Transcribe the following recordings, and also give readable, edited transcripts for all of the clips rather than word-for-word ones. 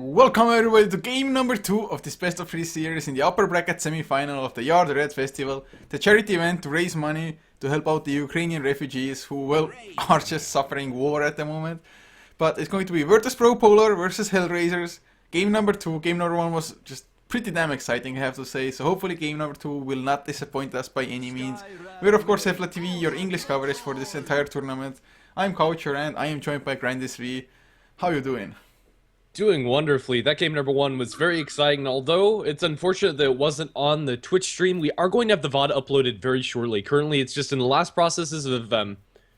Welcome everybody to game number 2 of this best of 3 series in the upper bracket semi-final of the Yard Red Festival, the charity event to raise money to help out the Ukrainian refugees who, well, are just suffering war at the moment. But it's going to be VP.Polar versus Hellraisers. Game number 2, game number 1 was just pretty damn exciting, I have to say, so hopefully game number 2 will not disappoint us by any means. We're of course HeflaTV, your English coverage for this entire tournament. I'm Coucher and I am joined by Grandis3. How you doing? Doing wonderfully. That game number 1 was very exciting, although it's unfortunate that it wasn't on the Twitch stream. We are going to have the VOD uploaded very shortly. Currently, it's just in the last processes of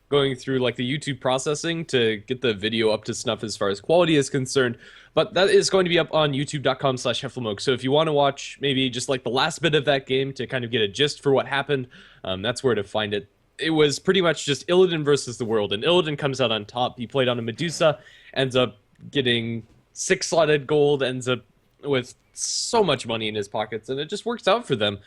going through like the YouTube processing to get the video up to snuff as far as quality is concerned. But that is going to be up on youtube.com/HeflaMoke. So if you want to watch maybe just like the last bit of that game to kind of get a gist for what happened, that's where to find it. It was pretty much just Illidan versus the world, and Illidan comes out on top. He played on a Medusa, ends up getting 6-slotted gold, ends up with so much money in his pockets, and it just works out for them.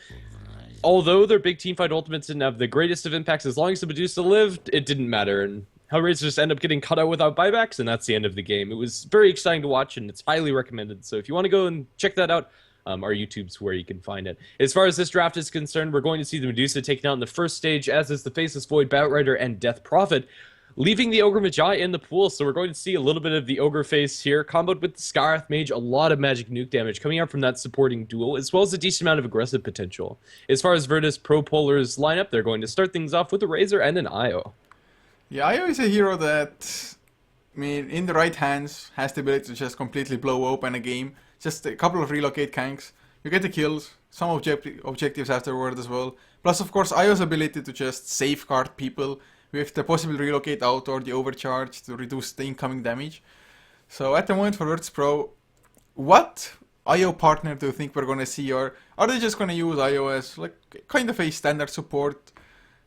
Although their big teamfight ultimates didn't have the greatest of impacts, as long as the Medusa lived, it didn't matter, and Hellraisers just end up getting cut out without buybacks, and that's the end of the game. It was very exciting to watch, and it's highly recommended, so if you want to go and check that out, our YouTube's where you can find it. As far as this draft is concerned, we're going to see the Medusa taken out in the first stage, as is the Faceless Void, Batrider, and Death Prophet, leaving the Ogre Magi in the pool. So we're going to see a little bit of the Ogre face here, comboed with the Scarth Mage, a lot of magic nuke damage coming out from that supporting duel, as well as a decent amount of aggressive potential. As far as VP.Polar's lineup, they're going to start things off with a Razor and an Io. Yeah, Io is a hero that, I mean, in the right hands, has the ability to just completely blow open a game. Just a couple of relocate ganks, you get the kills, some objectives afterward as well. Plus, of course, Io's ability to just safeguard people with the possible relocate out or the overcharge to reduce the incoming damage. So at the moment for VP.Pro, what IO partner do you think we're gonna see, or are they just gonna use IO as like kind of a standard support,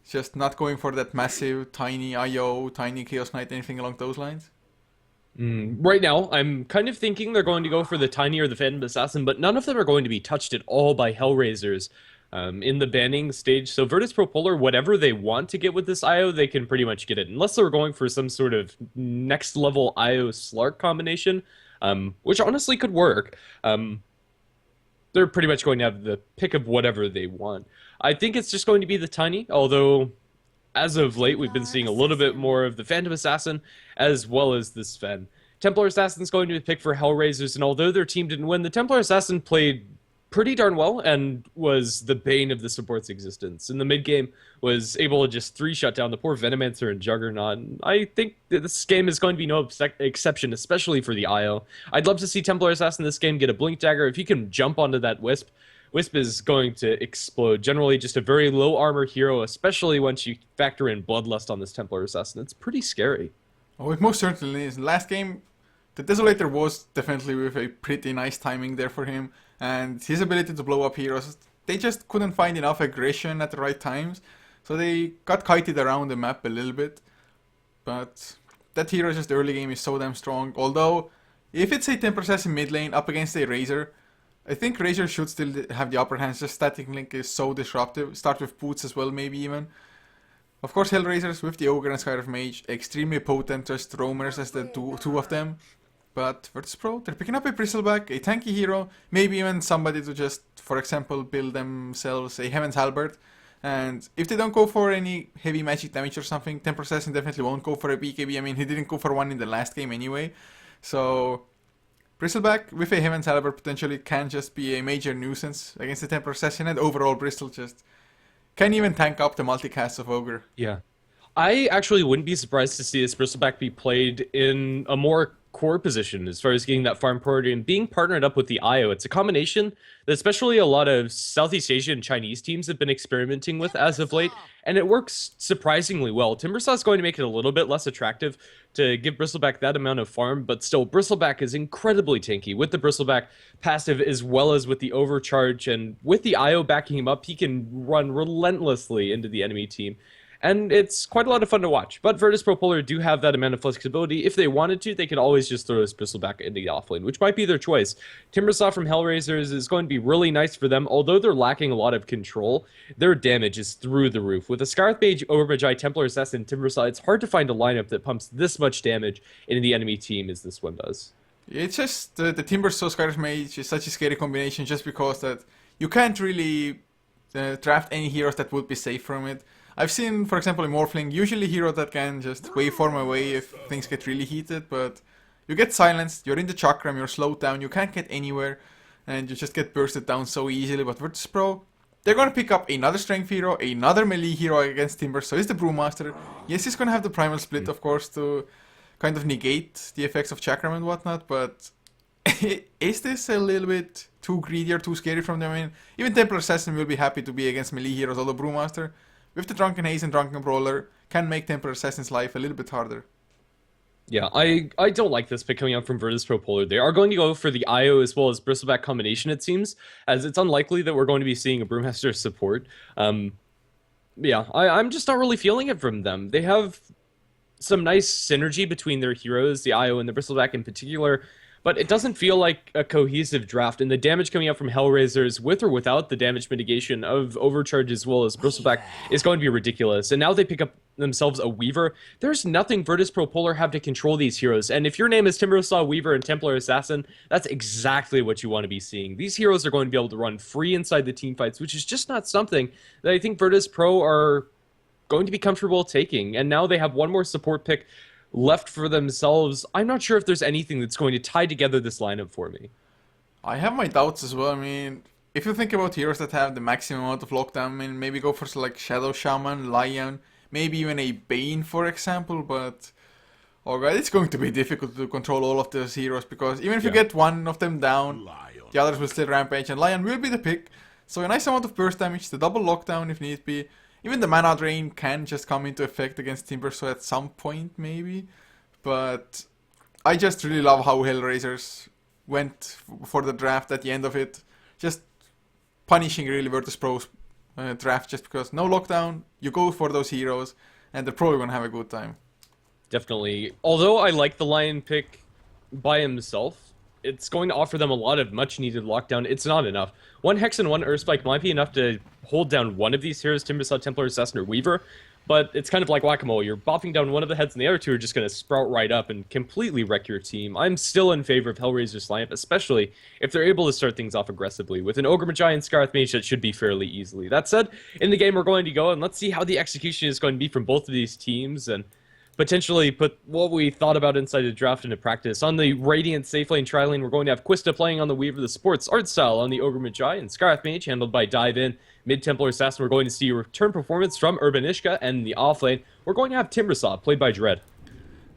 just not going for that massive tiny IO, tiny Chaos Knight, anything along those lines? Right now, I'm kind of thinking they're going to go for the Tiny or the Phantom Assassin, but none of them are going to be touched at all by Hellraisers in the banning stage. So VP.Polar, whatever they want to get with this IO, they can pretty much get it. Unless they're going for some sort of next level IO Slark combination, which honestly could work. They're pretty much going to have the pick of whatever they want. I think it's just going to be the Tiny, although as of late, we've been seeing a little bit more of the Phantom Assassin, as well as the Sven. Templar Assassin's going to be picked for Hellraisers, and although their team didn't win, the Templar Assassin played pretty darn well, and was the bane of the support's existence. In the mid-game, was able to just 3-shut down the poor Venomancer and Juggernaut, and I think that this game is going to be no exception, especially for the IO. I'd love to see Templar Assassin in this game get a Blink Dagger. If he can jump onto that Wisp, Wisp is going to explode. Generally, just a very low armor hero, especially once you factor in Bloodlust on this Templar Assassin. It's pretty scary. Oh, it most certainly is. Last game, the Desolator was definitely with a pretty nice timing there for him, and his ability to blow up heroes, they just couldn't find enough aggression at the right times, so they got kited around the map a little bit. But that hero just early game is so damn strong, although if it's a Templar Assassin mid lane up against a Razor, I think Razor should still have the upper hand, just Static Link is so disruptive. Start with Boots as well, maybe even. Of course, Hellraisers with the Ogre and Scarf Mage, extremely potent, just roamers as the two of them. But VP.Pro, they're picking up a Bristleback, a tanky hero, maybe even somebody to just, for example, build themselves a Heaven's Halberd. And if they don't go for any heavy magic damage or something, Templar Assassin definitely won't go for a BKB. I mean, he didn't go for one in the last game anyway. So Bristleback with a Heaven's Halberd potentially can just be a major nuisance against the Templar Assassin, and overall Bristol just can't even tank up the multicast of Ogre. Yeah. I actually wouldn't be surprised to see this Bristleback be played in a more core position as far as getting that farm priority and being partnered up with the IO. It's a combination that especially a lot of Southeast Asian and Chinese teams have been experimenting with as of late, and it works surprisingly well. Timbersaw is going to make it a little bit less attractive to give Bristleback that amount of farm, but still, Bristleback is incredibly tanky. With the Bristleback passive as well as with the overcharge, and with the IO backing him up, he can run relentlessly into the enemy team. And it's quite a lot of fun to watch. But VP.Polar do have that amount of flexibility. If they wanted to, they could always just throw this Bristleback into the offlane, which might be their choice. Timbersaw from Hellraisers is going to be really nice for them. Although they're lacking a lot of control, their damage is through the roof. With a Scarth Mage, Ogre Magi, Templar Assassin, Timbersaw, it's hard to find a lineup that pumps this much damage into the enemy team as this one does. It's just the Timber So Scarlet Mage is such a scary combination just because that you can't really draft any heroes that would be safe from it. I've seen, for example, in Morphling, usually heroes that can just waveform away if things get really heated, but you get silenced, you're in the chakram, you're slowed down, you can't get anywhere, and you just get bursted down so easily. But Virtus Pro, they're gonna pick up another strength hero, another melee hero against Timber, so he's the Brewmaster. Yes, he's gonna have the Primal Split, of course, to kind of negate the effects of chakram and whatnot, but is this a little bit too greedy or too scary from them? I mean, even Templar Assassin will be happy to be against melee heroes, although Brewmaster, with the Drunken Haze and Drunken Brawler, can make Templar Assassin's life a little bit harder. Yeah, I don't like this pick coming out from Virtus.Pro.Polar. They are going to go for the IO as well as Bristleback combination, it seems, as it's unlikely that we're going to be seeing a Brewmaster support. Yeah, I'm just not really feeling it from them. They have some nice synergy between their heroes, the IO and the Bristleback in particular, but it doesn't feel like a cohesive draft. And the damage coming out from Hellraisers, with or without the damage mitigation of Overcharge as well as Bristleback, is going to be ridiculous. And now they pick up themselves a Weaver. There's nothing Virtus.Pro.Polar have to control these heroes. And if your name is Timbersaw, Weaver, and Templar Assassin, that's exactly what you want to be seeing. These heroes are going to be able to run free inside the team fights, which is just not something that I think Virtus.Pro are going to be comfortable taking. And now they have one more support pick left for themselves. I'm not sure if there's anything that's going to tie together this lineup for me. I have my doubts as well. I mean, if you think about heroes that have the maximum amount of lockdown, I mean, maybe go for like Shadow Shaman, Lion, maybe even a Bane, for example, but alright, it's going to be difficult to control all of those heroes because even if you get one of them down, the others will still rampage, and Lion will be the pick. So a nice amount of burst damage, the double lockdown if need be. Even the mana drain can just come into effect against Timber, so at some point maybe. But I just really love how Hellraisers went for the draft at the end of it. Just punishing really Virtus.Pro's draft just because no lockdown, you go for those heroes, and they're probably going to have a good time. Definitely. Although I like the Lion pick by himself, it's going to offer them a lot of much needed lockdown. It's not enough. One Hex and one Earth Spike might be enough to hold down one of these heroes, Timbersaw, Templar Assassin, or Weaver, but it's kind of like whack-a-mole. You're bopping down one of the heads and the other two are just going to sprout right up and completely wreck your team. I'm still in favor of Hellraiser's lineup, especially if they're able to start things off aggressively. With an Ogre Magi and Scarlet Mage, that should be fairly easily. That said, in the game we're going to go, and let's see how the execution is going to be from both of these teams, and potentially put what we thought about inside the draft into practice. On the Radiant safe lane tri-lane, we're going to have Quista playing on the Weaver, the sports art style on the Ogre Magi, and Scarlet Mage handled by Dive In. Mid Templar Assassin, we're going to see a return performance from Urban Ishka, and the off lane, we're going to have Timbersaw, played by Dread.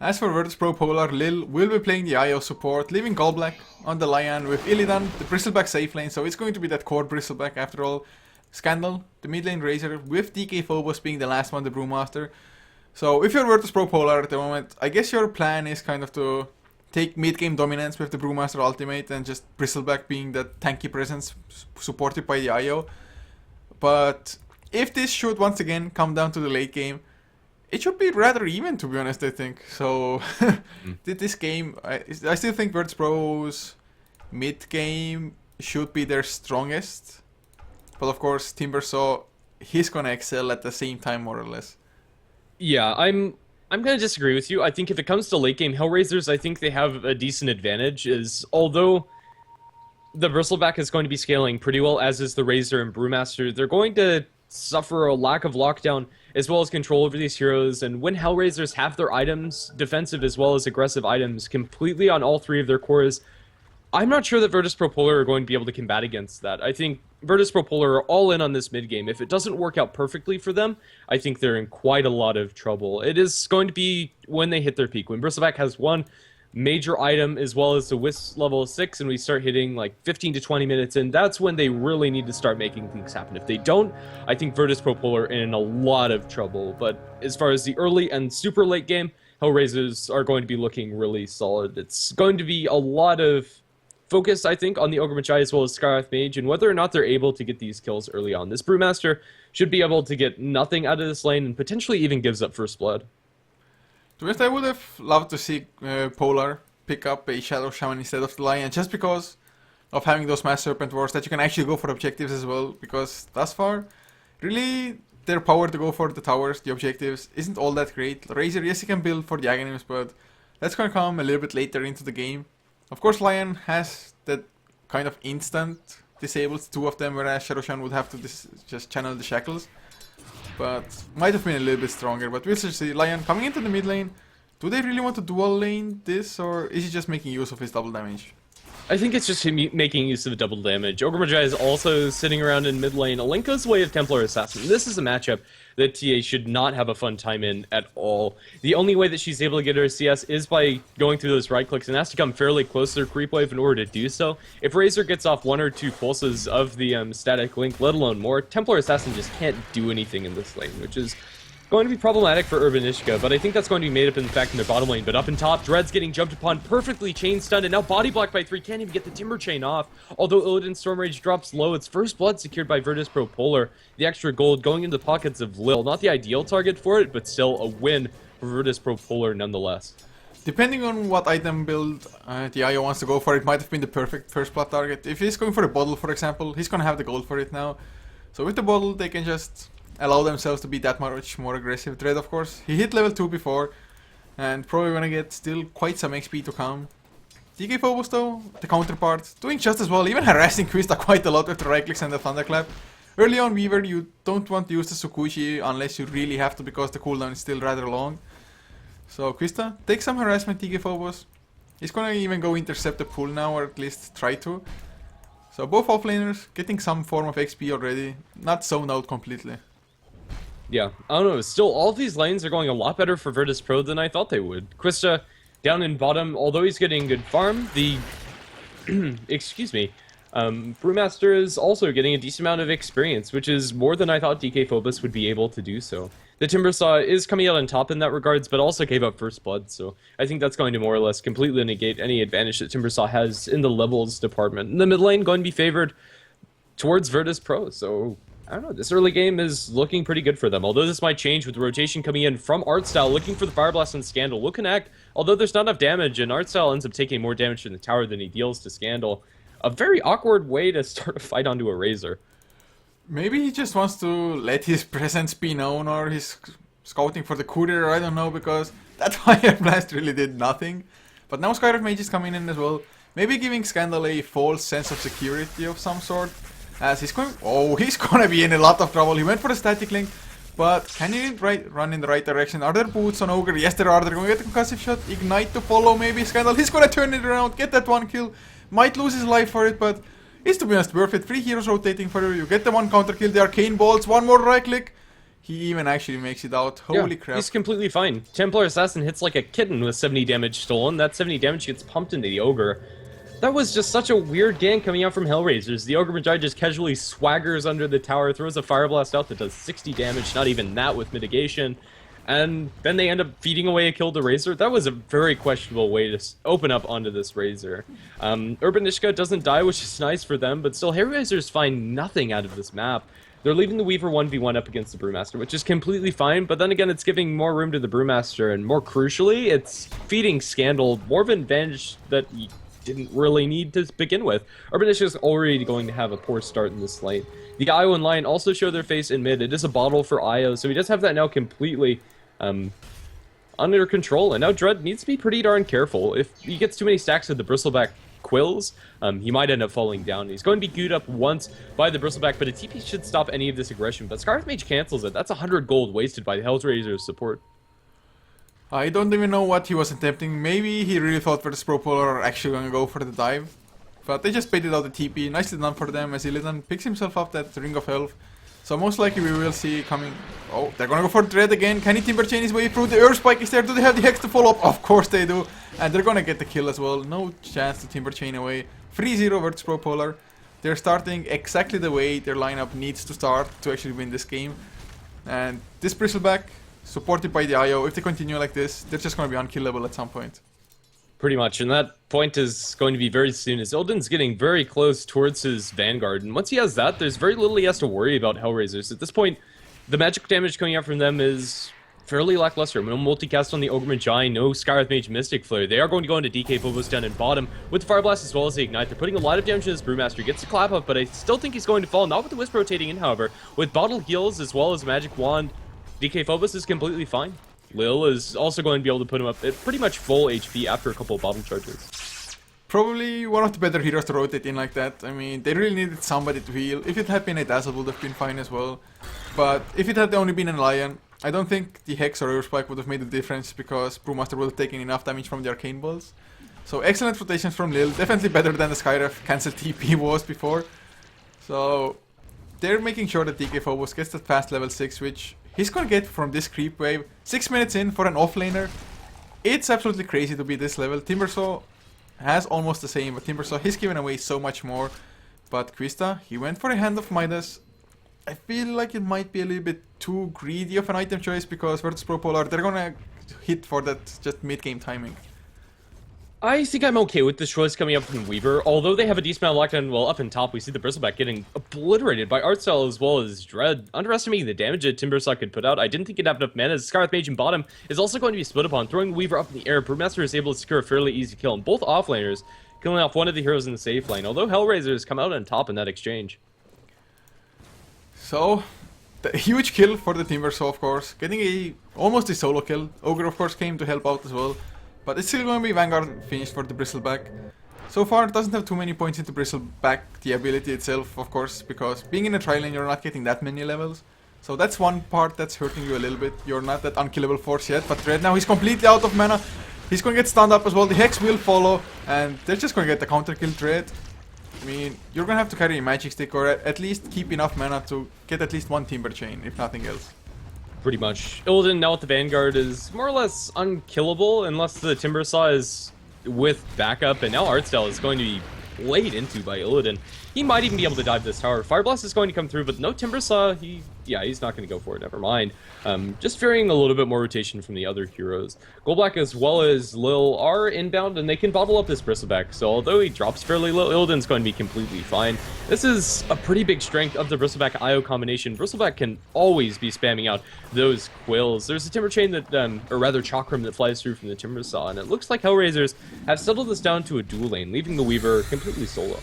As for Virtus.Pro.Polar, Lil will be playing the IO support, leaving Gallblack on the Lion with Illidan, the Bristleback safe lane, so it's going to be that core Bristleback after all. Scandal, the mid lane Razor, with DK Phobos being the last one, the Brewmaster. So if you're Virtus.Pro.Polar at the moment, I guess your plan is kind of to take mid-game dominance with the Brewmaster ultimate and just Bristleback being that tanky presence supported by the IO. But if this should once again come down to the late game, it should be rather even, to be honest, I think. So this game, I still think Virtus.Pro's mid-game should be their strongest. But of course, Timbersaw, he's gonna excel at the same time, more or less. Yeah, I'm going to disagree with you. I think if it comes to late game Hellraisers, I think they have a decent advantage, is although the Bristleback is going to be scaling pretty well, as is the Razor and Brewmaster, they're going to suffer a lack of lockdown as well as control over these heroes, and when Hellraisers have their items, defensive as well as aggressive items, completely on all three of their cores, I'm not sure that Virtus.Pro.Polar are going to be able to combat against that. I think Virtus.Pro.Polar are all in on this mid game. If it doesn't work out perfectly for them, I think they're in quite a lot of trouble. It is going to be when they hit their peak. When Bristleback has one major item as well as the Wisp level 6 and we start hitting like 15 to 20 minutes in, that's when they really need to start making things happen. If they don't, I think Virtus.Pro.Polar are in a lot of trouble. But as far as the early and super late game, Hellraisers are going to be looking really solid. It's going to be a lot of focus, I think, on the Ogre Magi as well as Scarlet Mage, and whether or not they're able to get these kills early on. This Brewmaster should be able to get nothing out of this lane and potentially even gives up first blood. To be honest, I would have loved to see Polar pick up a Shadow Shaman instead of the Lion, just because of having those Mass Serpent Wars that you can actually go for objectives as well, because thus far, really, their power to go for the towers, the objectives, isn't all that great. Razor, yes, he can build for the Aghanims, but that's gonna come a little bit later into the game. Of course, Lion has that kind of instant disables two of them, whereas Shadowshan would have to just channel the shackles. But might have been a little bit stronger, but we'll see. Lion coming into the mid lane. Do they really want to dual lane this, or is he just making use of his double damage? I think it's just him making use of the double damage. Ogre Magi is also sitting around in mid lane. Alenka's Way of Templar Assassin. This is a matchup that TA should not have a fun time in at all. The only way that she's able to get her CS is by going through those right clicks, and has to come fairly close to her creep wave in order to do so. If Razor gets off one or two pulses of the static link, let alone more, Templar Assassin just can't do anything in this lane, which is going to be problematic for Urban Ishka, but I think that's going to be made up in the fact in their bottom lane. But up in top, Dread's getting jumped upon, perfectly chain stunned, and now body blocked by 3, can't even get the Timber Chain off. Although Illidan's Storm Rage drops low, it's first blood secured by VP.Polar. The extra gold going into the pockets of Lil. Not the ideal target for it, but still a win for VP.Polar nonetheless. Depending on what item build the IO wants to go for, it might have been the perfect first blood target. If he's going for a bottle, for example, he's gonna have the gold for it now. So with the bottle, they can just allow themselves to be that much more aggressive. Dread, of course, he hit level 2 before, and probably gonna get still quite some XP to come. DK Phobos though, the counterpart, doing just as well, even harassing Quista quite a lot with the right clicks and the thunderclap. Early on Weaver, you don't want to use the Tsukushi unless you really have to, because the cooldown is still rather long. So Quista, take some harassment, DK Phobos. He's gonna even go intercept the pool now, or at least try to. So both offlaners getting some form of XP already, not zoned out completely. Yeah, I don't know, still all of these lanes are going a lot better for Virtus.Pro than I thought they would. Quista down in bottom, although he's getting good farm, the excuse me, Brewmaster is also getting a decent amount of experience, which is more than I thought DK Phobos would be able to do so. The Timbersaw is coming out on top in that regards, but also gave up first blood, so I think that's going to more or less completely negate any advantage that Timbersaw has in the levels department. In the mid lane, going to be favored towards Virtus.Pro, so I don't know, this early game is looking pretty good for them, although this might change with the rotation coming in from Artstyle, looking for the Fire Blast on Scandal. Will connect, although there's not enough damage, and Artstyle ends up taking more damage from the tower than he deals to Scandal. A very awkward way to start a fight onto a Razor. Maybe he just wants to let his presence be known, or he's scouting for the courier, I don't know, because that Fire Blast really did nothing. But now Skyrift Mage is coming in as well, maybe giving Scandal a false sense of security of some sort. As he's going, oh, he's gonna be in a lot of trouble. He went for the static link, but can he run in the right direction? Are there boots on Ogre? Yes, there are. They're gonna get the concussive shot. Ignite to follow, maybe Scandal. He's gonna turn it around, get that one kill. Might lose his life for it, but it's, to be honest, worth it. 3 heroes rotating for you. You get the one counter kill, the arcane bolts, one more right click. He even actually makes it out. Holy crap. He's completely fine. Templar Assassin hits like a kitten with 70 damage stolen. That 70 damage gets pumped into the Ogre. That was just such a weird gank coming out from Hellraisers. The Ogre Magi just casually swaggers under the tower, throws a Fire Blast out that does 60 damage, not even that with mitigation. And then they end up feeding away a kill to Razor. That was a very questionable way to open up onto this Razor. Urban Ishka doesn't die, which is nice for them, but still, Hellraisers find nothing out of this map. They're leaving the Weaver 1v1 up against the Brewmaster, which is completely fine, but then again, it's giving more room to the Brewmaster, and more crucially, it's feeding Scandal more of an advantage that you didn't really need to begin with. Urban Ishka is already going to have a poor start in this lane. The IO and Lion also show their face in mid. It is a bottle for IO, so he does have that now completely under control, and now Dread needs to be pretty darn careful. If he gets too many stacks of the Bristleback Quills, he might end up falling down. He's going to be queued up once by the Bristleback, but a TP should stop any of this aggression, but Scarlet Mage cancels it. That's 100 gold wasted by the Hellraiser's support. I don't even know what he was attempting. Maybe he really thought VP.Polar are actually going to go for the dive. But they just baited out the TP. Nicely done for them as Illidan picks himself up that Ring of Health. So most likely we will see coming... Oh, they're gonna go for Dread again. Can he Timber Chain his way through? The Earth Spike is there. Do they have the Hex to follow up? Of course they do. And they're gonna get the kill as well. No chance to Timber Chain away. 3-0 VP.Polar. They're starting exactly the way their lineup needs to start to actually win this game. And this Bristleback, supported by the IO, if they continue like this, they're just gonna be unkillable at some point. Pretty much, and that point is going to be very soon, as Illidan's getting very close towards his Vanguard, and once he has that, there's very little he has to worry about Hellraisers. At this point, the magic damage coming out from them is fairly lackluster. No multicast on the Ogre Magi, no Skywrath Mage Mystic Flare. They are going to go into DK Phobos down in bottom with the Fire Blast as well as the Ignite. They're putting a lot of damage in this Brewmaster. Gets a clap up, but I still think he's going to fall. Not with the Wisp rotating in, however. With Bottle Heals as well as Magic Wand, DK Phobos is completely fine. Lil is also going to be able to put him up at pretty much full HP after a couple of bottle charges. Probably one of the better heroes to rotate in like that. I mean, they really needed somebody to heal. If it had been a Dazzle, would have been fine as well. But if it had only been a Lion, I don't think the Hex or Earthspike would have made a difference because Brewmaster would have taken enough damage from the Arcane Balls. So excellent rotations from Lil, definitely better than the Skyref cancel TP was before. So they're making sure that DK Phobos gets that fast level 6, which he's gonna get from this creep wave. 6 minutes in for an offlaner. It's absolutely crazy to be this level. Timbersaw has almost the same, but Timbersaw, he's given away so much more. But Quista, he went for a Hand of Midas. I feel like it might be a little bit too greedy of an item choice because VP.Polar, they're gonna hit for that just mid-game timing. I think I'm okay with this choice coming up from Weaver, although they have a decent amount of lockdown. Well, up in top, we see the Bristleback getting obliterated by Artstyle as well as Dread, underestimating the damage that Timbersaw could put out. I didn't think he'd have enough mana. Scarlet Mage in bottom is also going to be split upon, throwing Weaver up in the air. Brewmaster is able to secure a fairly easy kill, and both offlaners killing off one of the heroes in the safe lane, although Hellraisers come out on top in that exchange. So, the huge kill for the Timbersaw, of course, getting almost a solo kill. Ogre, of course, came to help out as well. But it's still going to be Vanguard finished for the Bristleback. So far, it doesn't have too many points into Bristleback, the ability itself, of course, because being in a tri lane, you're not getting that many levels. So that's one part that's hurting you a little bit. You're not that unkillable force yet, but Dread now, he's completely out of mana. He's going to get stunned up as well. The Hex will follow, and they're just going to get the counter kill Dread. I mean, you're going to have to carry a Magic Stick or at least keep enough mana to get at least one Timber Chain, if nothing else. Pretty much. Illidan now with the Vanguard is more or less unkillable unless the Timbersaw is with backup, and now Artstyle is going to be laid into by Illidan. He might even be able to dive this tower. Fire Blast is going to come through, but no Timbersaw. He's not going to go for it. Never mind. Just fearing a little bit more rotation from the other heroes. Goldblack as well as Lil are inbound, and they can bottle up this Bristleback. So although he drops fairly low, Illidan's going to be completely fine. This is a pretty big strength of the Bristleback IO combination. Bristleback can always be spamming out those quills. There's a Timber Chain that, or rather Chakram that flies through from the Timbersaw, and it looks like Hellraisers have settled this down to a dual lane, leaving the Weaver completely solo.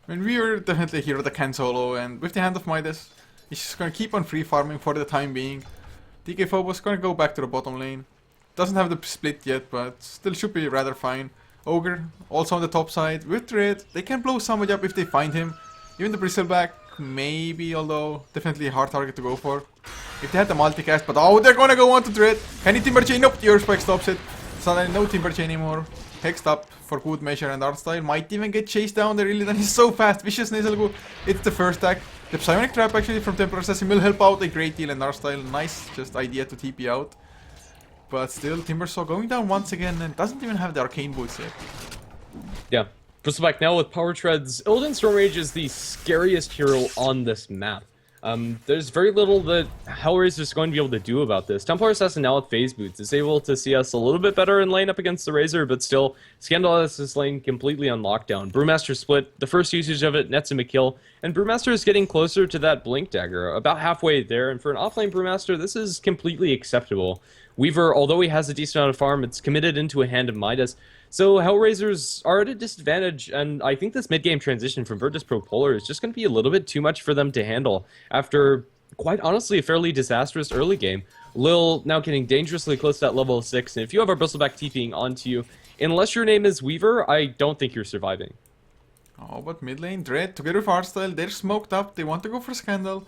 I mean, Weaver definitely a hero that can solo, and with the Hand of Midas, he's just going to keep on free farming for the time being. DK Phobos going to go back to the bottom lane. Doesn't have the split yet, but still should be rather fine. Ogre, also on the top side. With Dread, they can blow somebody up if they find him. Even the Bristleback, maybe, although definitely a hard target to go for. If they had the multicast, but oh, they're going to go on to Dread. Can he Timber Chain? Nope, the Earthspike stops it. Suddenly no Timber Chain anymore. Hexed up for good measure, and Artstyle might even get chased down there. Really, then he's so fast. Vicious Nazelgu, it's the first stack. The Psionic Trap actually from Temporal Assassin will help out a great deal, and Artstyle, nice just idea to TP out. But still, Timbersaw going down once again and doesn't even have the Arcane Boots yet. Yeah. Bristleback now with Power Treads. Illidan Stormrage is the scariest hero on this map. There's very little that Hellraiser is going to be able to do about this. Templar Assassin now with Phase Boots is able to see us a little bit better in lane up against the Razor, but still, Scandalous is lane completely on lockdown. Brewmaster split, the first usage of it nets him a kill, and Brewmaster is getting closer to that Blink Dagger, about halfway there, and for an offlane Brewmaster, this is completely acceptable. Weaver, although he has a decent amount of farm, it's committed into a Hand of Midas. So Hellraisers are at a disadvantage, and I think this mid-game transition from VP.Polar is just going to be a little bit too much for them to handle after, quite honestly, a fairly disastrous early game. Lil now getting dangerously close to that level 6, and if you have our Bristleback TPing onto you, unless your name is Weaver, I don't think you're surviving. Oh, but mid lane, Dread, together with Artstyle, they're smoked up, they want to go for Scandal.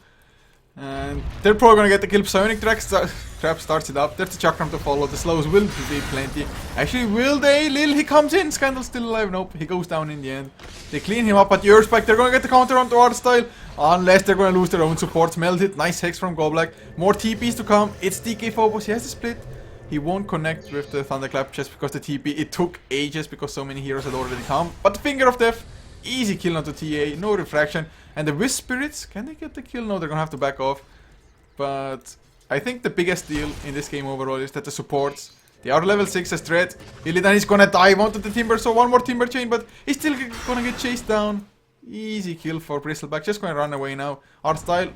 And they're probably gonna get the kill. Psionic Trap starts it up. There's the Chakram to follow. The slows will be plenty. Actually, will they? Lil, he comes in. Scandal's still alive. Nope, he goes down in the end. They clean him up at the Earthspike. They're gonna get the counter onto Artstyle. Unless they're gonna lose their own supports. Melted. Nice Hex from Goblak. More TPs to come. It's DK Phobos. He has the split. He won't connect with the Thunderclap just because the TP. It took ages because so many heroes had already come. But the Finger of Death. Easy kill onto TA. No refraction. And the Wisp Spirits, can they get the kill? No, they're gonna have to back off. But I think the biggest deal in this game overall is that the supports, they are level 6 as Dread. Illidan is gonna dive onto the Timber, so one more Timber Chain, but he's still gonna get chased down. Easy kill for Bristleback, just gonna run away now. Artstyle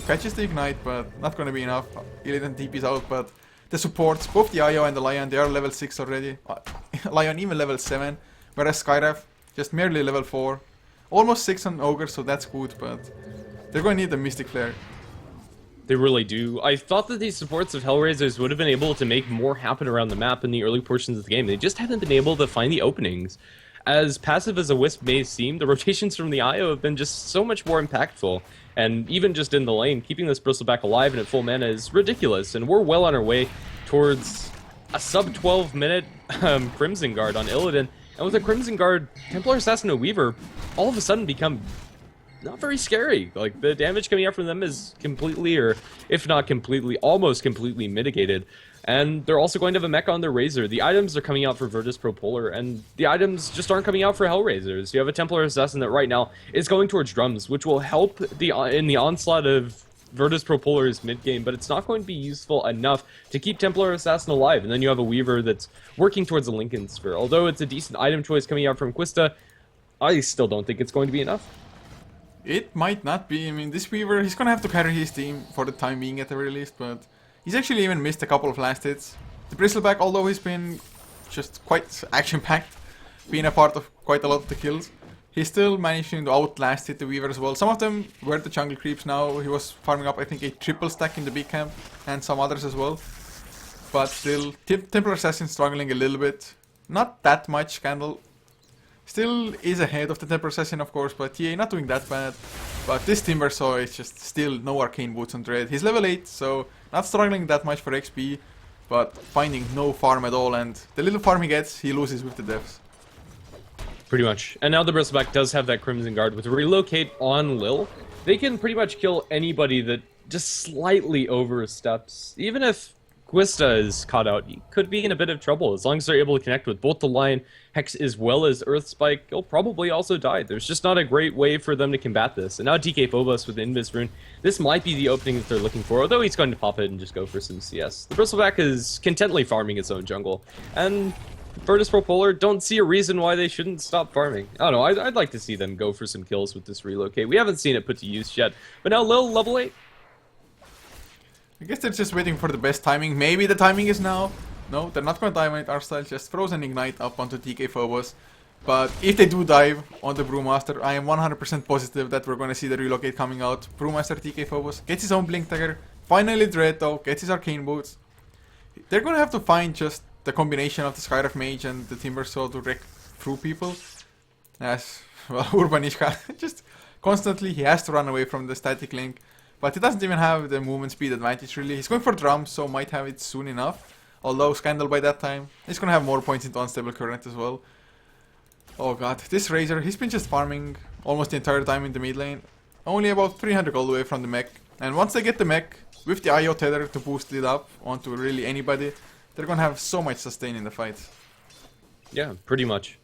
catches the Ignite, but not gonna be enough. Illidan TP's out, but the supports, both the IO and the Lion, they are level 6 already. Lion even level 7, whereas Skyref, just merely level 4. Almost 6 on Ogre, so that's good, but they're going to need the Mystic Flare. They really do. I thought that these supports of Hellraisers would have been able to make more happen around the map in the early portions of the game. They just haven't been able to find the openings. As passive as a Wisp may seem, the rotations from the IO have been just so much more impactful. And even just in the lane, keeping this Bristleback alive and at full mana is ridiculous. And we're well on our way towards a sub-12 minute Crimson Guard on Illidan. And with a Crimson Guard, Templar Assassin and Weaver all of a sudden become not very scary. Like, the damage coming out from them is completely, or if not completely, almost completely mitigated. And they're also going to have a mech on their Razor. The items are coming out for Virtus.Pro.Polar, and the items just aren't coming out for Hellraisers. You have a Templar Assassin that right now is going towards drums, which will help in the onslaught of Virtus.Pro.Polar's mid-game, but it's not going to be useful enough to keep Templar Assassin alive. And then you have a Weaver that's working towards the Lincoln Sphere. Although it's a decent item choice coming out from Quista, I still don't think it's going to be enough. It might not be. I mean, this Weaver, he's gonna have to carry his team for the time being at the very least, but he's actually even missed a couple of last hits. The Bristleback, although he's been just quite action-packed, being a part of quite a lot of the kills, he's still managing to outlast hit the Weaver as well. Some of them were the jungle creeps now. He was farming up, I think, a triple stack in the big camp, and some others as well. But still, Templar Assassin struggling a little bit. Not that much. Scandal still is ahead of the Templar Assassin, of course, but TA not doing that bad. But this Timbersaw is just still no arcane boots on Dread. He's level 8, so not struggling that much for XP, but finding no farm at all, and the little farm he gets, he loses with the deaths. Pretty much. And now the Bristleback does have that Crimson Guard with a relocate on Lil. They can pretty much kill anybody that just slightly oversteps. Even if Quista is caught out, he could be in a bit of trouble. As long as they're able to connect with both the Lion Hex as well as Earth Spike, he'll probably also die. There's just not a great way for them to combat this. And now DK Phobos with the Invis Rune, this might be the opening that they're looking for, although he's going to pop it and just go for some CS. The Bristleback is contently farming its own jungle, and Virtus.Pro.Polar don't see a reason why they shouldn't stop farming. I don't know, I'd like to see them go for some kills with this relocate. We haven't seen it put to use yet, but now Lil, level 8. I guess they're just waiting for the best timing. Maybe the timing is now. No, they're not going to dive on Arstyle, just Frozen Ignite up onto DK Phobos. But if they do dive on the Brewmaster, I am 100% positive that we're going to see the relocate coming out. Brewmaster DK Phobos gets his own Blink Dagger. Finally Dread though, gets his Arcane Boots. They're going to have to find just the combination of the Skyref Mage and the Timbersaw to wreck through people. As, well, Urbanishka, just constantly he has to run away from the static link. But he doesn't even have the movement speed advantage really. He's going for drums, so might have it soon enough. Although Scandal by that time, he's going to have more points into Unstable Current as well. Oh god, this Razor, he's been just farming almost the entire time in the mid lane. Only about 300 gold away from the mech. And once they get the mech, with the IO tether to boost it up onto really anybody, they're going to have so much sustain in the fight. Yeah, pretty much.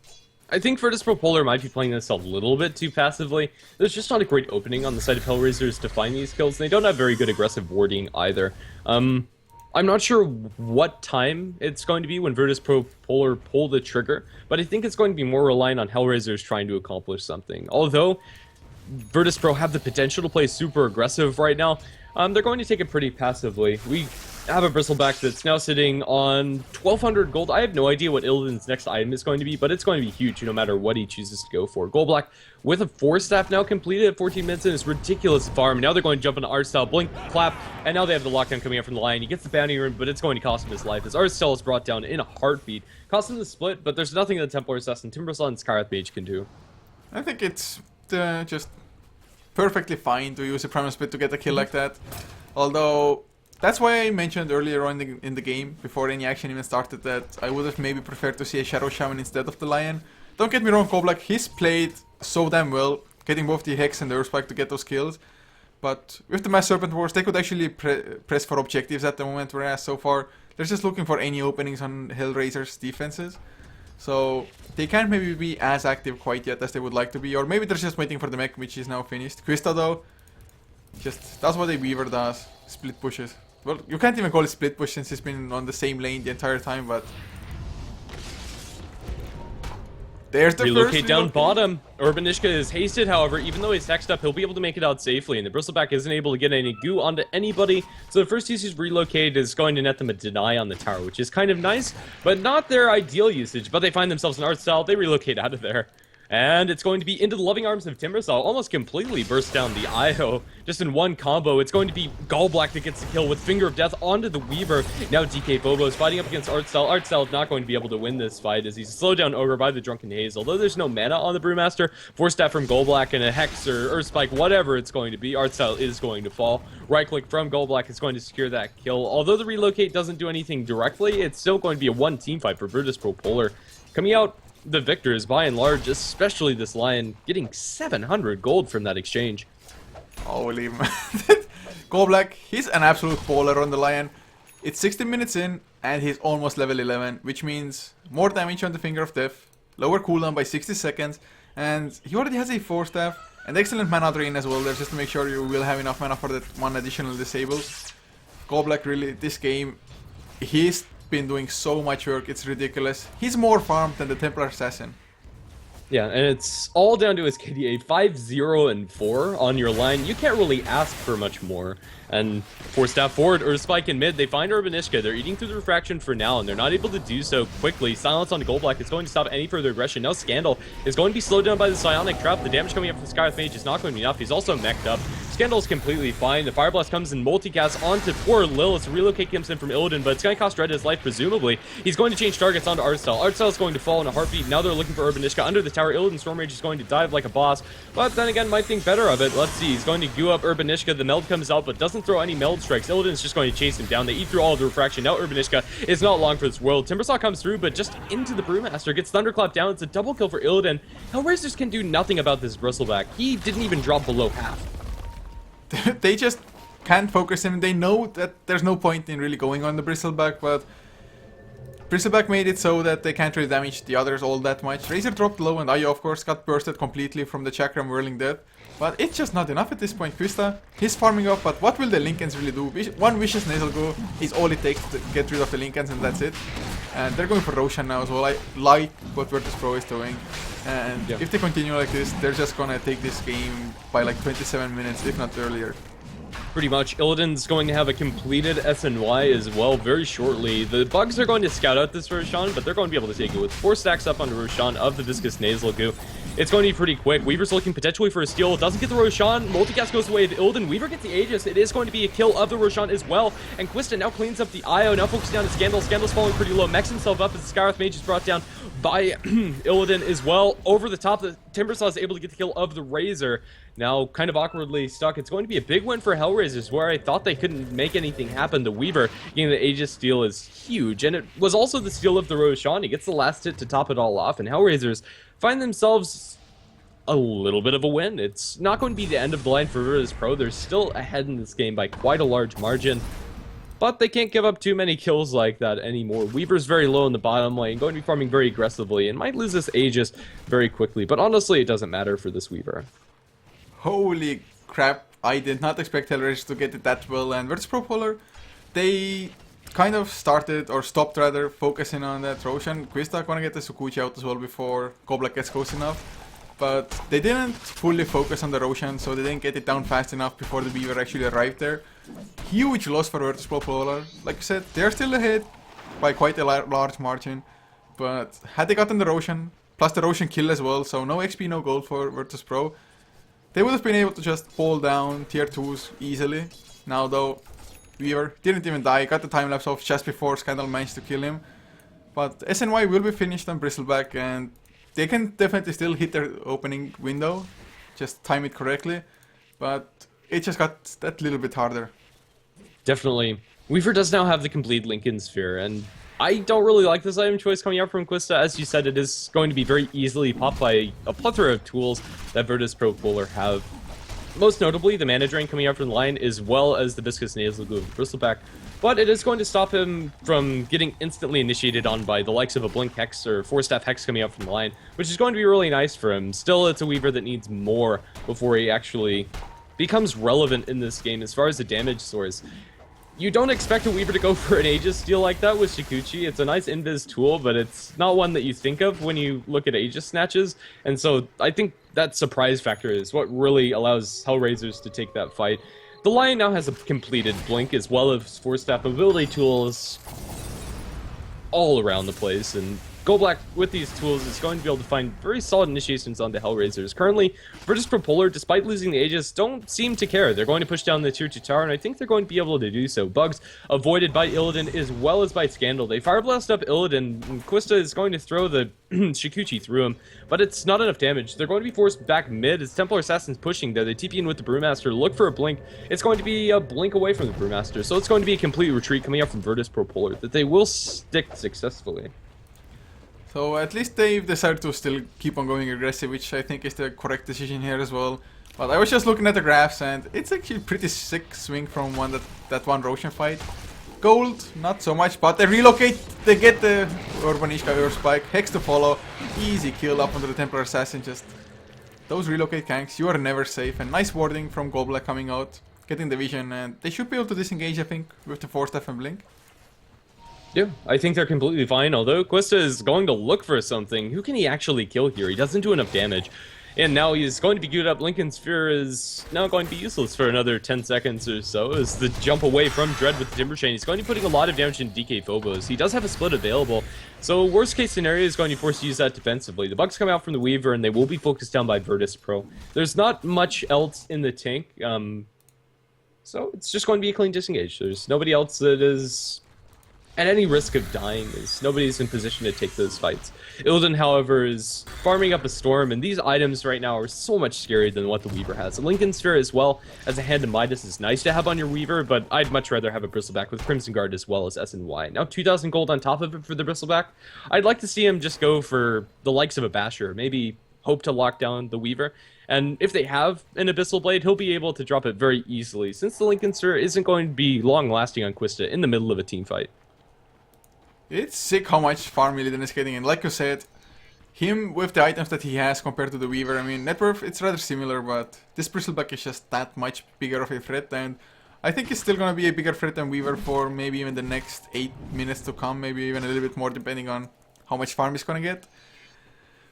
I think Virtus.Pro.Polar might be playing this a little bit too passively. There's just not a great opening on the side of Hellraisers to find these kills. They don't have very good aggressive warding either. I'm not sure what time it's going to be when Virtus.Pro.Polar pull the trigger, but I think it's going to be more reliant on Hellraisers trying to accomplish something. Although Virtus.Pro have the potential to play super aggressive right now, they're going to take it pretty passively. We have a Bristleback that's now sitting on 1200 gold. I have no idea what Illidan's next item is going to be, but it's going to be huge no matter what he chooses to go for. Goldblack with a 4-staff now completed at 14 minutes in his ridiculous farm. Now they're going to jump into Arstyle, blink, clap, and now they have the lockdown coming up from the Lion. He gets the bounty rune, but it's going to cost him his life as Arstyle is brought down in a heartbeat. Cost him the split, but there's nothing that Templar Assassin, Timbersaw, and Skyref Mage can do. I think it's just perfectly fine to use a Primal Split to get a kill like that. Although that's why I mentioned earlier on in the game, before any action even started, that I would have maybe preferred to see a Shadow Shaman instead of the Lion. Don't get me wrong, Goldblack, he's played so damn well, getting both the Hex and the Earthspike to get those kills. But with the Mass Serpent Wars, they could actually press for objectives at the moment, whereas so far, they're just looking for any openings on Hellraiser's defenses. So they can't maybe be as active quite yet as they would like to be, or maybe they're just waiting for the mech, which is now finished. Quista though, just does what a Weaver does, split pushes. Well, you can't even call it split push since he's been on the same lane the entire time, but there's the relocate down bottom. Urbanishka is hasted, however, even though he's hexed up, he'll be able to make it out safely, and the Bristleback isn't able to get any goo onto anybody, so the first usage relocate is going to net them a deny on the tower, which is kind of nice, but not their ideal usage. But they find themselves in Arstyle, they relocate out of there. And it's going to be into the loving arms of Timbersaw, almost completely burst down the IO. Just in one combo, it's going to be Gallblack that gets the kill with Finger of Death onto the Weaver. Now DK Bobo is fighting up against Artcell. Artcell is not going to be able to win this fight as he's slowed down Ogre by the Drunken Haze. Although there's no mana on the Brewmaster, Force Staff from Gallblack and a Hex or Earth Spike, whatever it's going to be, Artcell is going to fall. Right click from Gallblack is going to secure that kill. Although the relocate doesn't do anything directly, it's still going to be a one team fight for VP.Polar. Coming out the victors by and large, especially this Lion, getting 700 gold from that exchange. Holy man. Gallblack, he's an absolute baller on the Lion. It's 16 minutes in and he's almost level 11, which means more damage on the Finger of Death, lower cooldown by 60 seconds, and he already has a Force Staff and excellent mana drain as well there, just to make sure you will have enough mana for that one additional disable. Gallblack, really, this game, he's been doing so much work, it's ridiculous. He's more farmed than the Templar Assassin. Yeah, and it's all down to his KDA 5, 0, and 4 on your line. You can't really ask for much more. And Force Staff forward, or Spike in mid, they find Urbanishka. They're eating through the refraction for now, and they're not able to do so quickly. Silence on Gallblack is going to stop any further aggression. Now Scandal is going to be slowed down by the Psionic Trap. The damage coming up from Skywrath Mage is not going to be enough. He's also mech'd up. Scandal is completely fine. The Fire Blast comes in multicast onto poor Lilith. Relocate comes in from Illidan, but it's going to cost Red his life, presumably. He's going to change targets onto Artcell. Artcell is going to fall in a heartbeat. Now they're looking for Urbanishka under the tower. Illidan Stormrage is going to dive like a boss, but then again, might think better of it. Let's see. He's going to goo up Urbanishka. The meld comes out, but doesn't throw any meld strikes. Illidan's just going to chase him down. They eat through all of the refraction. Now Urbanishka is not long for this world. Timbersaw comes through, but just into the Brewmaster. Gets Thunderclap down. It's a double kill for Illidan. Hellraisers can do nothing about this Bristleback. He didn't even drop below half. They just can't focus him. They know that there's no point in really going on the Bristleback, but Bristleback made it so that they can't really damage the others all that much. Razor dropped low and Ayo, of course, got bursted completely from the Chakram Whirling Death. But it's just not enough at this point. Quista, he's farming up, but what will the Linkens really do? One Vicious Nasal Go is all it takes to get rid of the Linkens, and that's it. And they're going for Roshan now as well. I like what Virtus.Pro is doing. And if they continue like this, they're just gonna take this game by like 27 minutes, if not earlier. Pretty much. Illidan's going to have a completed SNY as well very shortly. The Bugs are going to scout out this Roshan, but they're going to be able to take it with 4 stacks up onto Roshan of the Viscous Nasal Goo. It's going to be pretty quick. Weaver's looking potentially for a steal. Doesn't get the Roshan. Multicast goes away to Illidan. Weaver gets the Aegis. It is going to be a kill of the Roshan as well. And Quista now cleans up the IO. Now focusing down to Scandal. Scandal's falling pretty low. Mechs himself up as the Skywrath Mage is brought down by Illidan as well. Over the top, the Timbersaw is able to get the kill of the Razor. Now kind of awkwardly stuck. It's going to be a big win for Hellraisers, where I thought they couldn't make anything happen. The Weaver getting the Aegis steal is huge. And it was also the steal of the Roshan. He gets the last hit to top it all off. And Hellraisers find themselves a little bit of a win. It's not going to be the end of the line for Virtus.Pro. They're still ahead in this game by quite a large margin, but they can't give up too many kills like that anymore. Weaver's very low in the bottom lane, going to be farming very aggressively, and might lose this Aegis very quickly, but honestly, it doesn't matter for this Weaver. Holy crap, I did not expect Hellraisers to get it that well, and VP.Polar, they kind of started, or stopped rather, focusing on that Roshan. Quista gonna get the Sukuchi out as well before Gallblack gets close enough. But they didn't fully focus on the Roshan, so they didn't get it down fast enough before the Weaver actually arrived there. Huge loss for VP.Polar. Like I said, they're still ahead by quite a large margin. But had they gotten the Roshan, plus the Roshan kill as well, so no XP, no gold for Virtus.Pro, they would have been able to just pull down tier 2s easily. Now though, Weaver didn't even die, got the time lapse off just before Scandal managed to kill him. But SNY will be finished on Bristleback, and they can definitely still hit their opening window, just time it correctly, but it just got that little bit harder. Definitely. Weaver does now have the complete Lincoln Sphere, and I don't really like this item choice coming out from Quista. As you said, it is going to be very easily popped by a plethora of tools that VP.Polar have. Most notably, the mana drain coming out from the line, as well as the Viscous Nasal Goo of Bristleback. But it is going to stop him from getting instantly initiated on by the likes of a Blink Hex or 4-staff Hex coming out from the line, which is going to be really nice for him. Still, it's a Weaver that needs more before he actually becomes relevant in this game as far as the damage source. You don't expect a Weaver to go for an Aegis steal like that with Shikuchi. It's a nice invis tool, but it's not one that you think of when you look at Aegis snatches. And so I think that surprise factor is what really allows Hellraisers to take that fight. The Lion now has a completed Blink as well as 4-staff mobility tools all around the place, and Black, with these tools, is going to be able to find very solid initiations on the Hellraisers. Currently, VP.Polar, despite losing the Aegis, don't seem to care. They're going to push down the tier 2 tower, and I think they're going to be able to do so. Bugs avoided by Illidan as well as by Scandal. They Fire Blast up Illidan, and Quista is going to throw the Shikuchi through him, but it's not enough damage. They're going to be forced back mid as Templar Assassin's pushing there. They TP in with the Brewmaster, look for a blink. It's going to be a blink away from the Brewmaster, so it's going to be a complete retreat coming up from VP.Polar that they will stick successfully. So at least they've decided to still keep on going aggressive, which I think is the correct decision here as well. But I was just looking at the graphs, and it's actually pretty sick swing from that one Roshan fight. Gold, not so much, but they relocate, they get the Urbanishka Earth Spike, Hex to follow, easy kill up under the Templar Assassin. Just those relocate ganks, you are never safe, and nice warding from Black coming out, getting the vision, and they should be able to disengage, I think, with the 4-step and blink. Yeah, I think they're completely fine, although Quista is going to look for something. Who can he actually kill here? He doesn't do enough damage. And now he's going to be queued up. Lincoln Sphere is now going to be useless for another 10 seconds or so as the jump away from Dread with the Timber Chain. He's going to be putting a lot of damage in DK Phobos. He does have a split available, so worst case scenario is going to be forced to use that defensively. The Bugs come out from the Weaver and they will be focused down by Virtus.Pro. There's not much else in the tank, so it's just going to be a clean disengage. There's nobody else that is at any risk of dying, as nobody's in position to take those fights. Illidan, however, is farming up a Storm, and these items right now are so much scarier than what the Weaver has. A Lincoln Sphere as well as a Hand of Midas is nice to have on your Weaver, but I'd much rather have a Bristleback with Crimson Guard as well as SNY. Now 2,000 gold on top of it for the Bristleback. I'd like to see him just go for the likes of a Basher, maybe hope to lock down the Weaver. And if they have an Abyssal Blade, he'll be able to drop it very easily, since the Lincoln Sphere isn't going to be long-lasting on Quista in the middle of a team fight. It's sick how much farm Illidan is getting, and like you said, him with the items that he has compared to the Weaver, I mean, net worth, it's rather similar, but this Bristleback is just that much bigger of a threat, and I think it's still gonna be a bigger threat than Weaver for maybe even the next 8 minutes to come, maybe even a little bit more depending on how much farm he's gonna get.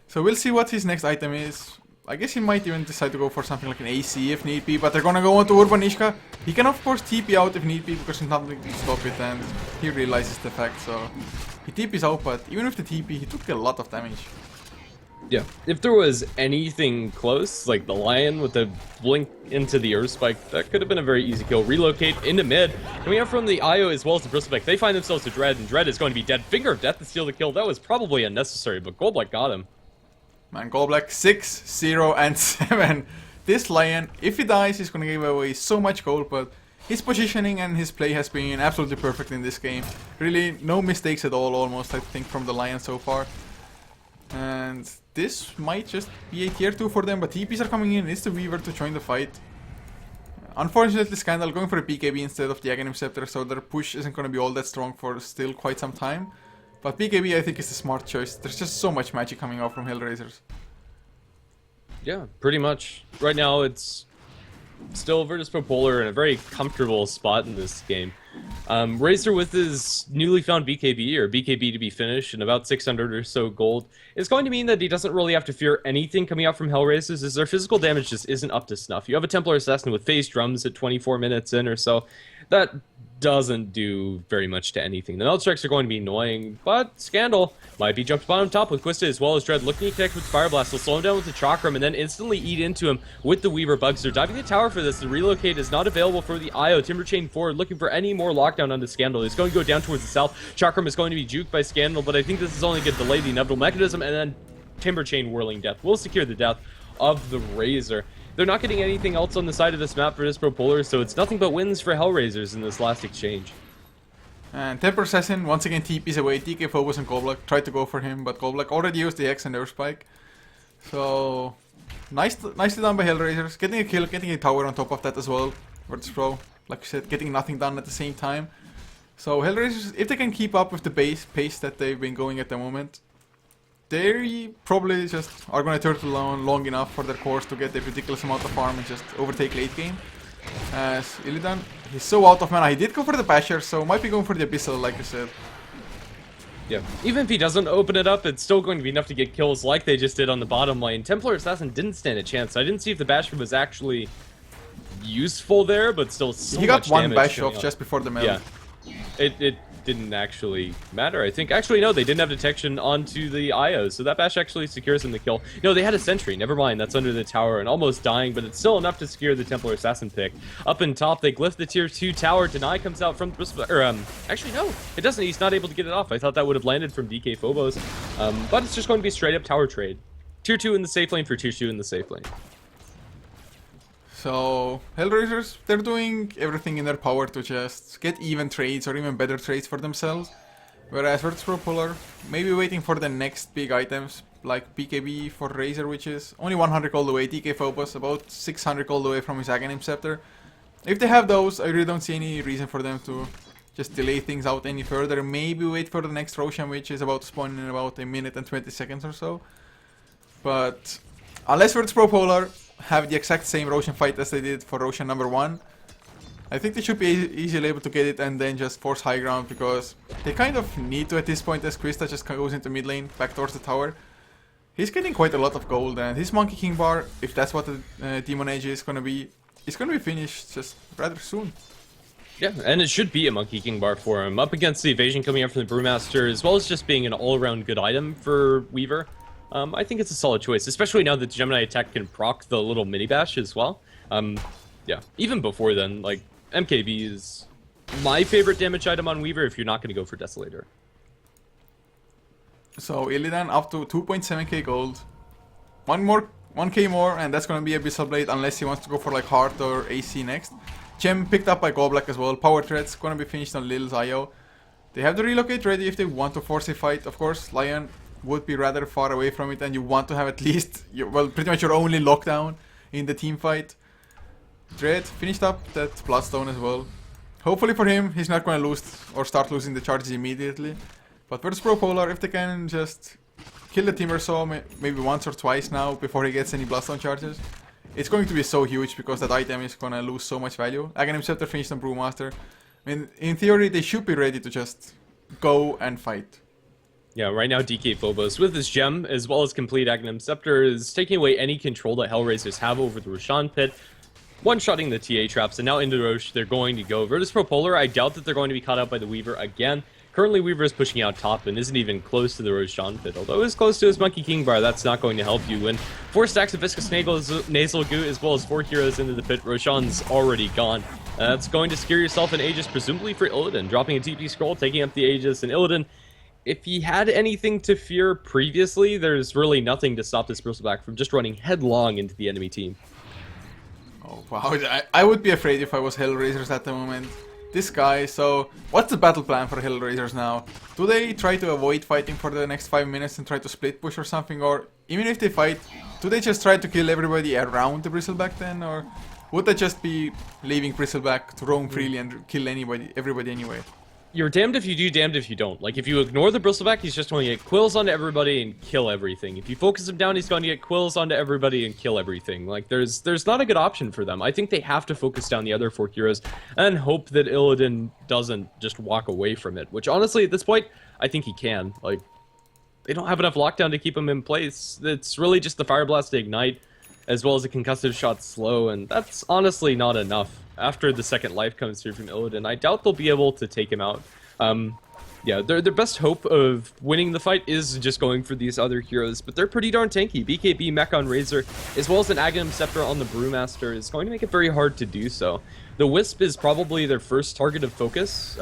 So we'll see what his next item is. I guess he might even decide to go for something like an AC if need be, but they're gonna go on to Urbanishka. He can of course TP out if need be, because there's nothing to stop it, and he realizes the fact, so he TPs out, but even with the TP, he took a lot of damage. Yeah, if there was anything close, like the Lion with the blink into the Earth Spike, that could have been a very easy kill. Relocate into mid. Coming out from the IO as well as the Bristleback, they find themselves to Dread, and Dread is going to be dead. Finger of Death to steal the kill. That was probably unnecessary, but Goldblack got him. Man, Goldblack 6, 0, and 7. This Lion, if he dies, he's gonna give away so much gold, but his positioning and his play has been absolutely perfect in this game. Really, no mistakes at all, almost, I think, from the Lion so far. And this might just be a tier 2 for them, but TPs are coming in. It's the Weaver to join the fight. Unfortunately, Scandal going for a BKB instead of the Aghanim Scepter, so their push isn't gonna be all that strong for still quite some time. But BKB, I think, is the smart choice. There's just so much magic coming out from Hellraisers. Yeah, pretty much. Right now, it's still VP.Polar in a very comfortable spot in this game. Razor with his newly found BKB, or BKB to be finished, and about 600 or so gold, is going to mean that he doesn't really have to fear anything coming out from Hellraisers, as their physical damage just isn't up to snuff. You have a Templar Assassin with phase drums at 24 minutes in or so. That doesn't do very much to anything. The melt strikes are going to be annoying, but Scandal might be jumped on top with Quista as well as Dread. Looking to connect with Fire Blast, will slow him down with the Chakram and then instantly eat into him with the Weaver Bugs. They're diving the tower for this. The relocate is not available for the IO. Timber Chain forward, looking for any more lockdown on the Scandal. He's going to go down towards the south. Chakram is going to be juked by Scandal, but I think this is only going to delay the inevitable mechanism, and then Timber Chain whirling death will secure the death of the Razor. They're not getting anything else on the side of this map for VP.Polar, so it's nothing but wins for Hellraisers in this last exchange. And Templar Assassin once again TPs away. DK Phobos and Goldblack tried to go for him, but Goldblack already used the X and Earth Spike. So nicely done by Hellraisers. Getting a kill, getting a tower on top of that as well. VP.Pro, like you said, getting nothing done at the same time. So Hellraisers, if they can keep up with the pace that they've been going at the moment, they probably just are going to turtle on long enough for their cores to get a ridiculous amount of farm and just overtake late game. As Illidan, he's so out of mana. He did go for the Basher, so might be going for the Abyssal, like you said. Yeah, even if he doesn't open it up, it's still going to be enough to get kills like they just did on the bottom lane. Templar Assassin didn't stand a chance. I didn't see if the Basher was actually useful there, but still so he got much one damage bash coming off up. just before the meld. Yeah, it didn't actually matter. I think actually no, they didn't have detection onto the IO, so that bash actually secures him the kill. No, they had a sentry. Never mind, that's under the tower and almost dying, but it's still enough to secure the Templar assassin pick. Up in top, they glyph the tier 2 tower. Deny comes out from actually no, it doesn't. He's not able to get it off. I thought that would have landed from DK Phobos, but it's just going to be straight up tower trade. Tier 2 in the safe lane for tier 2 in the safe lane. So, Hellraisers, they're doing everything in their power to just get even trades or even better trades for themselves. Whereas VP.Polar, maybe waiting for the next big items, like BKB for Razor, which is only 100 gold away, DK Phobos about 600 gold away from his Aghanim Scepter. If they have those, I really don't see any reason for them to just delay things out any further. Maybe wait for the next Roshan, which is about to spawn in about a minute and 20 seconds or so. But unless VP.Polar have the exact same Roshan fight as they did for Roshan number 1, I think they should be easily able to get it and then just force high ground, because they kind of need to at this point as Krista just goes into mid lane back towards the tower. He's getting quite a lot of gold, and his Monkey King bar, if that's what the Demon Age is gonna be, it's gonna be finished just rather soon. Yeah, and it should be a Monkey King bar for him. Up against the evasion coming up from the Brewmaster, as well as just being an all-around good item for Weaver. I think it's a solid choice, especially now that the Gemini attack can proc the little mini bash as well. Yeah, even before then, like, MKB is my favorite damage item on Weaver if you're not going to go for Desolator. So Illidan up to 2.7k gold. 1k more, and that's going to be Abyssal Blade unless he wants to go for like Heart or AC next. Gem picked up by Goblak as well. Power Thread's going to be finished on Lil's IO. They have the relocate ready if they want to force a fight. Of course, Lion would be rather far away from it, and you want to have at least, well, pretty much your only lockdown in the team fight. Dread finished up that Bloodstone as well. Hopefully for him, he's not going to lose or start losing the charges immediately. But VP.Polar, if they can just kill the team or so, maybe once or twice now before he gets any Bloodstone charges, it's going to be so huge because that item is going to lose so much value. Aghanim Scepter finished on Brewmaster. I mean, in theory, they should be ready to just go and fight. Yeah, right now DK Phobos with his gem, as well as complete Aghanim Scepter, is taking away any control that Hellraisers have over the Roshan pit. One-shotting the TA traps, and now into Rosh they're going to go. VP.Polar, I doubt that they're going to be caught out by the Weaver again. Currently, Weaver is pushing out top and isn't even close to the Roshan pit. Although it's close to his Monkey King bar, that's not going to help you win. 4 stacks of Viscous Nasal Goo, as well as 4 heroes into the pit. Roshan's already gone. That's going to scare yourself an Aegis, presumably for Illidan. Dropping a TP scroll, taking up the Aegis, and Illidan, if he had anything to fear previously, there's really nothing to stop this Bristleback from just running headlong into the enemy team. Oh wow, I would be afraid if I was Hellraisers at the moment. This guy, so what's the battle plan for Hellraisers now? Do they try to avoid fighting for the next 5 minutes and try to split push or something? Or even if they fight, do they just try to kill everybody around the Bristleback then? Or would they just be leaving Bristleback to roam freely and kill everybody anyway? You're damned if you do, damned if you don't. Like, if you ignore the Bristleback, he's just going to get quills onto everybody and kill everything. If you focus him down, he's going to get quills onto everybody and kill everything. Like, there's not a good option for them. I think they have to focus down the other 4 heroes and hope that Illidan doesn't just walk away from it. Which, honestly, at this point, I think he can. Like, they don't have enough lockdown to keep him in place. It's really just the Fire Blast to ignite, as well as a concussive shot slow, and that's honestly not enough. After the second life comes through from Illidan, I doubt they'll be able to take him out. Yeah, their best hope of winning the fight is just going for these other heroes, but they're pretty darn tanky. BKB mech on Razor, as well as an Aghanim Scepter on the Brewmaster, is going to make it very hard to do so. The Wisp is probably their first target of focus,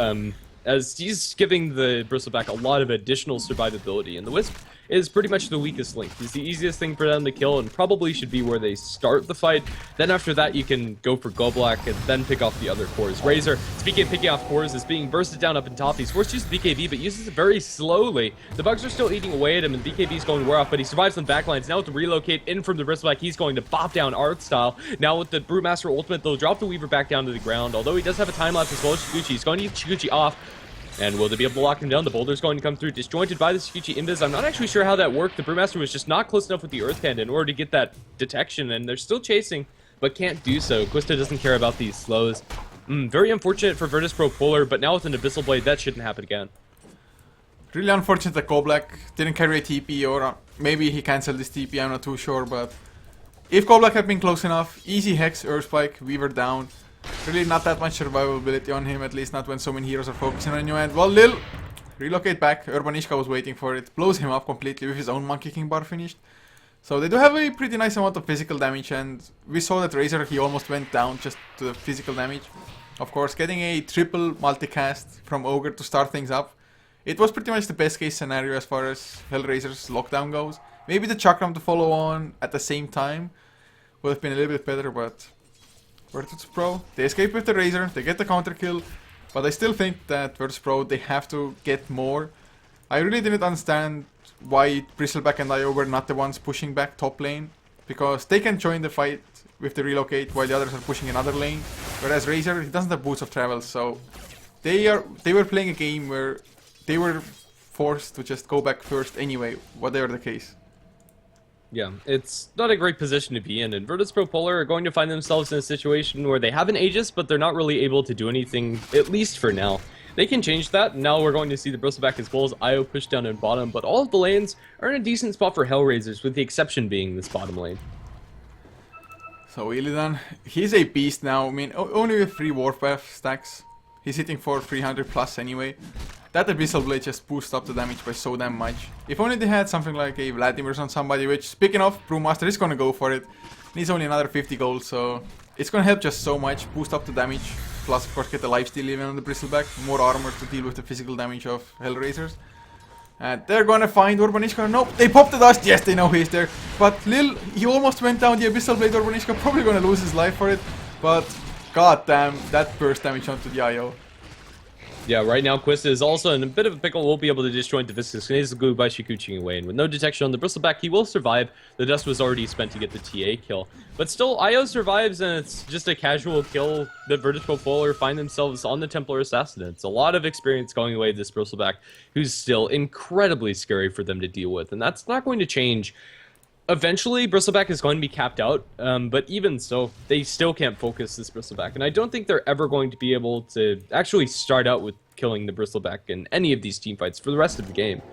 as he's giving the Bristleback a lot of additional survivability, and the Wisp is pretty much the weakest link. He's the easiest thing for them to kill and probably should be where they start the fight. Then after that, you can go for Goblak and then pick off the other cores. Razor, speaking of picking off cores, is being bursted down up in top. He's forced to use the BKB, but uses it very slowly. The bugs are still eating away at him, and BKB is going to wear off, but he survives on backlines. Now with the relocate in from the Bristleback, he's going to bop down Art Style. Now with the Brewmaster ultimate, they'll drop the Weaver back down to the ground. Although he does have a time lapse as well as Shiguchi, he's going to use Shiguchi off. And will they be able to lock him down? The boulder's going to come through, disjointed by the Shiguchi Invis. I'm not actually sure how that worked. The Brewmaster was just not close enough with the Earth Panda in order to get that detection, and they're still chasing, but can't do so. Quista doesn't care about these slows. Very unfortunate for VP.Polar, but now with an Abyssal Blade, that shouldn't happen again. Really unfortunate that Goblak didn't carry a TP, or maybe he cancelled this TP, I'm not too sure, but if Goblak had been close enough, easy Hex, Earth Spike, Weaver down. Really not that much survivability on him, at least not when so many heroes are focusing on you. And well, Lil, relocate back. Urbanishka was waiting for it. Blows him up completely with his own Monkey King bar finished. So they do have a pretty nice amount of physical damage, and we saw that Razor, he almost went down just to the physical damage. Of course, getting a triple multicast from Ogre to start things up, it was pretty much the best case scenario as far as Hellraiser's lockdown goes. Maybe the Chakram to follow on at the same time would have been a little bit better, but Virtus Pro, they escape with the Razor, they get the counter kill, but I still think that Virtus Pro, they have to get more. I really didn't understand why Bristleback and IO were not the ones pushing back top lane, because they can join the fight with the relocate while the others are pushing another lane, whereas Razor, he doesn't have boots of travel, so they were playing a game where they were forced to just go back first anyway, whatever the case. Yeah, it's not a great position to be in, and VP.Polar are going to find themselves in a situation where they have an Aegis, but they're not really able to do anything, at least for now. They can change that. Now we're going to see the Bristleback as well as IO push down in bottom, but all of the lanes are in a decent spot for Hellraisers, with the exception being this bottom lane. So Illidan, he's a beast now. I mean, only with 3 Warpath stacks. He's hitting for 300 plus anyway. That Abyssal Blade just boosts up the damage by so damn much. If only they had something like a Vladimir's on somebody, which, speaking of, Brewmaster is gonna go for it. Needs only another 50 gold, so it's gonna help just so much, boost up the damage. Plus, of course, get the lifesteal even on the Bristleback. More armor to deal with the physical damage of Hellraisers. And they're gonna find Urbanishka. Nope, they popped the dust. Yes, they know he's there. But Lil, he almost went down the Abyssal Blade. Urbanishka probably gonna lose his life for it. But, god damn, that burst damage onto the IO. Yeah, right now Quista is also in a bit of a pickle, won't be able to disjoint the Viscous Glue by Shikuching away, and with no detection on the Bristleback, he will survive. The dust was already spent to get the TA kill. But still, IO survives, and it's just a casual kill that VP.Polar find themselves on the Templar Assassin. It's a lot of experience going away this Bristleback, who's still incredibly scary for them to deal with, and that's not going to change. Eventually, Bristleback is going to be capped out, but even so, they still can't focus this Bristleback, and I don't think they're ever going to be able to actually start out with killing the Bristleback in any of these teamfights for the rest of the game.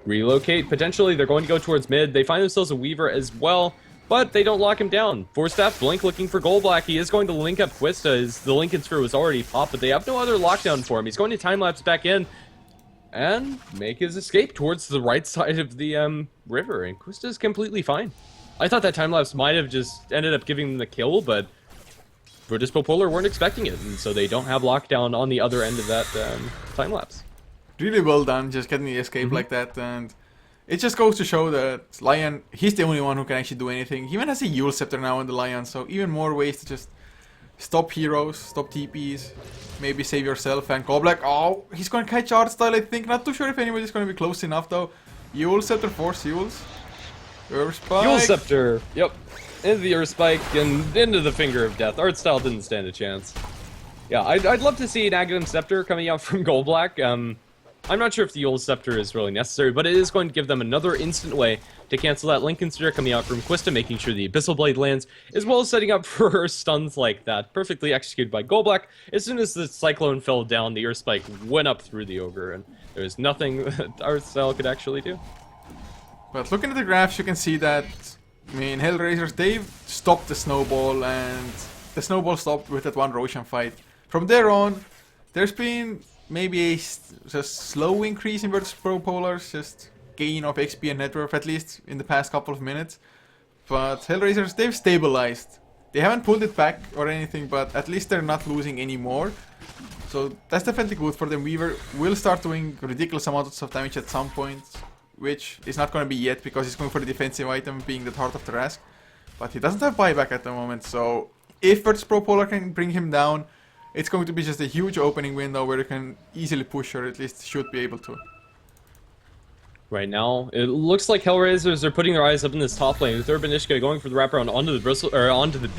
Relocate, potentially, they're going to go towards mid. They find themselves a Weaver as well, but they don't lock him down. Force-Staff Blink looking for Goldblack. He is going to link up Quista, as the Lincoln Sphere was already popped, but they have no other lockdown for him. He's going to time-lapse back in, and make his escape towards the right side of the river, and Quista is completely fine. I thought that time-lapse might have just ended up giving them the kill, but VP.Polar weren't expecting it, and so they don't have lockdown on the other end of that time-lapse. Really well done, just getting the escape like that, and it just goes to show that Lion, he's the only one who can actually do anything. He even has a Yule Scepter now on the Lion, so even more ways to just stop heroes, stop TPs, maybe save yourself, and Goldblack, oh, he's gonna catch art style, I think. Not too sure if anybody's gonna be close enough though. Yule Scepter, 4 Yules. Earth Spike. Yule Scepter, yep. Into the Earth Spike and into the Finger of Death. Art style didn't stand a chance. Yeah, I'd love to see an Aghanim Scepter coming out from Goldblack. I'm not sure if the Yule Scepter is really necessary, but it is going to give them another instant way to cancel that Lincoln Sphere coming out from Quista, making sure the Abyssal Blade lands, as well as setting up for stuns like that. Perfectly executed by Goldblack. As soon as the Cyclone fell down, the Earth Spike went up through the Ogre, and there's nothing that Artstyle could actually do. But looking at the graphs, you can see that, I mean, Hellraisers, they've stopped the snowball, and the snowball stopped with that one Roshan fight. From there on, there's been maybe a just slow increase in VP.Polar's just gain of XP and net worth, at least in the past couple of minutes. But Hellraisers, they've stabilized. They haven't pulled it back or anything, but at least they're not losing anymore. So that's definitely good for them. Weaver will start doing ridiculous amounts of damage at some point, which is not going to be yet because he's going for the defensive item, being the Heart of the Rask. But he doesn't have buyback at the moment, so if VP.Polar can bring him down, it's going to be just a huge opening window where you can easily push, or at least should be able to. Right now, it looks like Hellraisers are putting their eyes up in this top lane, with Urbanishka going for the wraparound onto the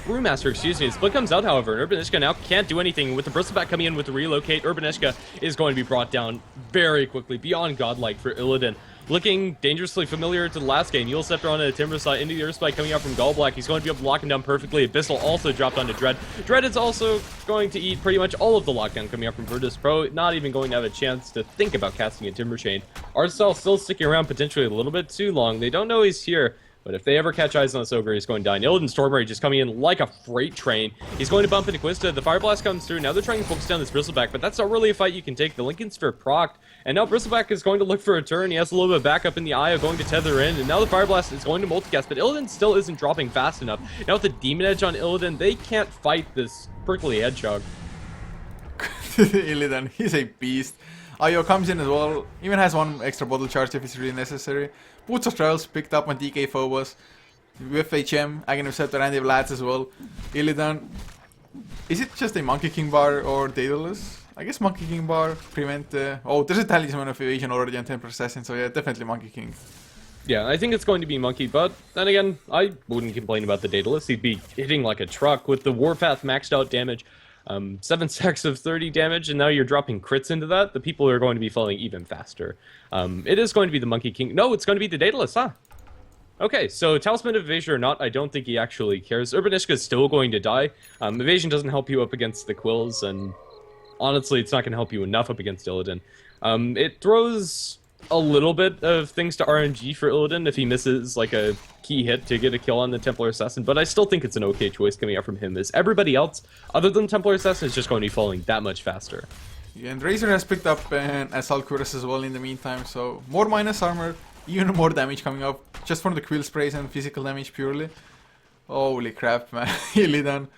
Brewmaster, excuse me. Split comes out, however, and Urbanishka now can't do anything. With the Bristleback coming in with the relocate, Urbanishka is going to be brought down very quickly, beyond godlike for Illidan. Looking dangerously familiar to the last game. Yule Scepter onto the Timber side, into the Earth Spike coming out from Goldblack. He's going to be able to lock him down perfectly. Abyssal also dropped onto Dread. Dread is also going to eat pretty much all of the lockdown coming out from VP.Pro, not even going to have a chance to think about casting a Timber Chain. Artstyle still sticking around potentially a little bit too long. They don't know he's here, But if they ever catch eyes on this Ogre, he's going to die. And Illidan Stormray just coming in like a freight train. He's going to bump into Quista. The Fire Blast comes through. Now they're trying to focus down this Bristleback, but that's not really a fight you can take. The Lincoln Sphere procced, and now Bristleback is going to look for a turn. He has a little bit of backup in the Io, going to tether in, and now the Fire Blast is going to multicast, but Illidan still isn't dropping fast enough. Now with the Demon Edge on Illidan, they can't fight this prickly hedgehog. Illidan, he's a beast. Io comes in as well, even has one extra bottle charge if it's really necessary. Boots of Trials picked up on DK Phobos. With HM, Aghanim Scepter and Vlads as well. Illidan, is it just a Monkey King bar or Daedalus? I guess Monkey King bar, prevent oh, there's a Talisman of Evasion already on Temper Assassin, so yeah, definitely Monkey King. Yeah, I think it's going to be Monkey, but then again, I wouldn't complain about the Daedalus. He'd be hitting like a truck with the Warpath maxed out damage. 7 stacks of 30 damage, and now you're dropping crits into that. The people are going to be falling even faster. It is going to be the Monkey King. No, it's going to be the Daedalus, huh? Okay, so Talisman of Evasion or not, I don't think he actually cares. Urbanishka is still going to die. Evasion doesn't help you up against the Quills, and honestly, it's not going to help you enough up against Illidan. It throws a little bit of things to RNG for Illidan if he misses like a key hit to get a kill on the Templar Assassin, but I still think it's an okay choice coming out from him, as everybody else, other than Templar Assassin, is just going to be falling that much faster. Yeah, and Razor has picked up an Assault Cuirass as well in the meantime, so more minus armor, even more damage coming up, just from the quill sprays and physical damage purely. Holy crap, man, Illidan.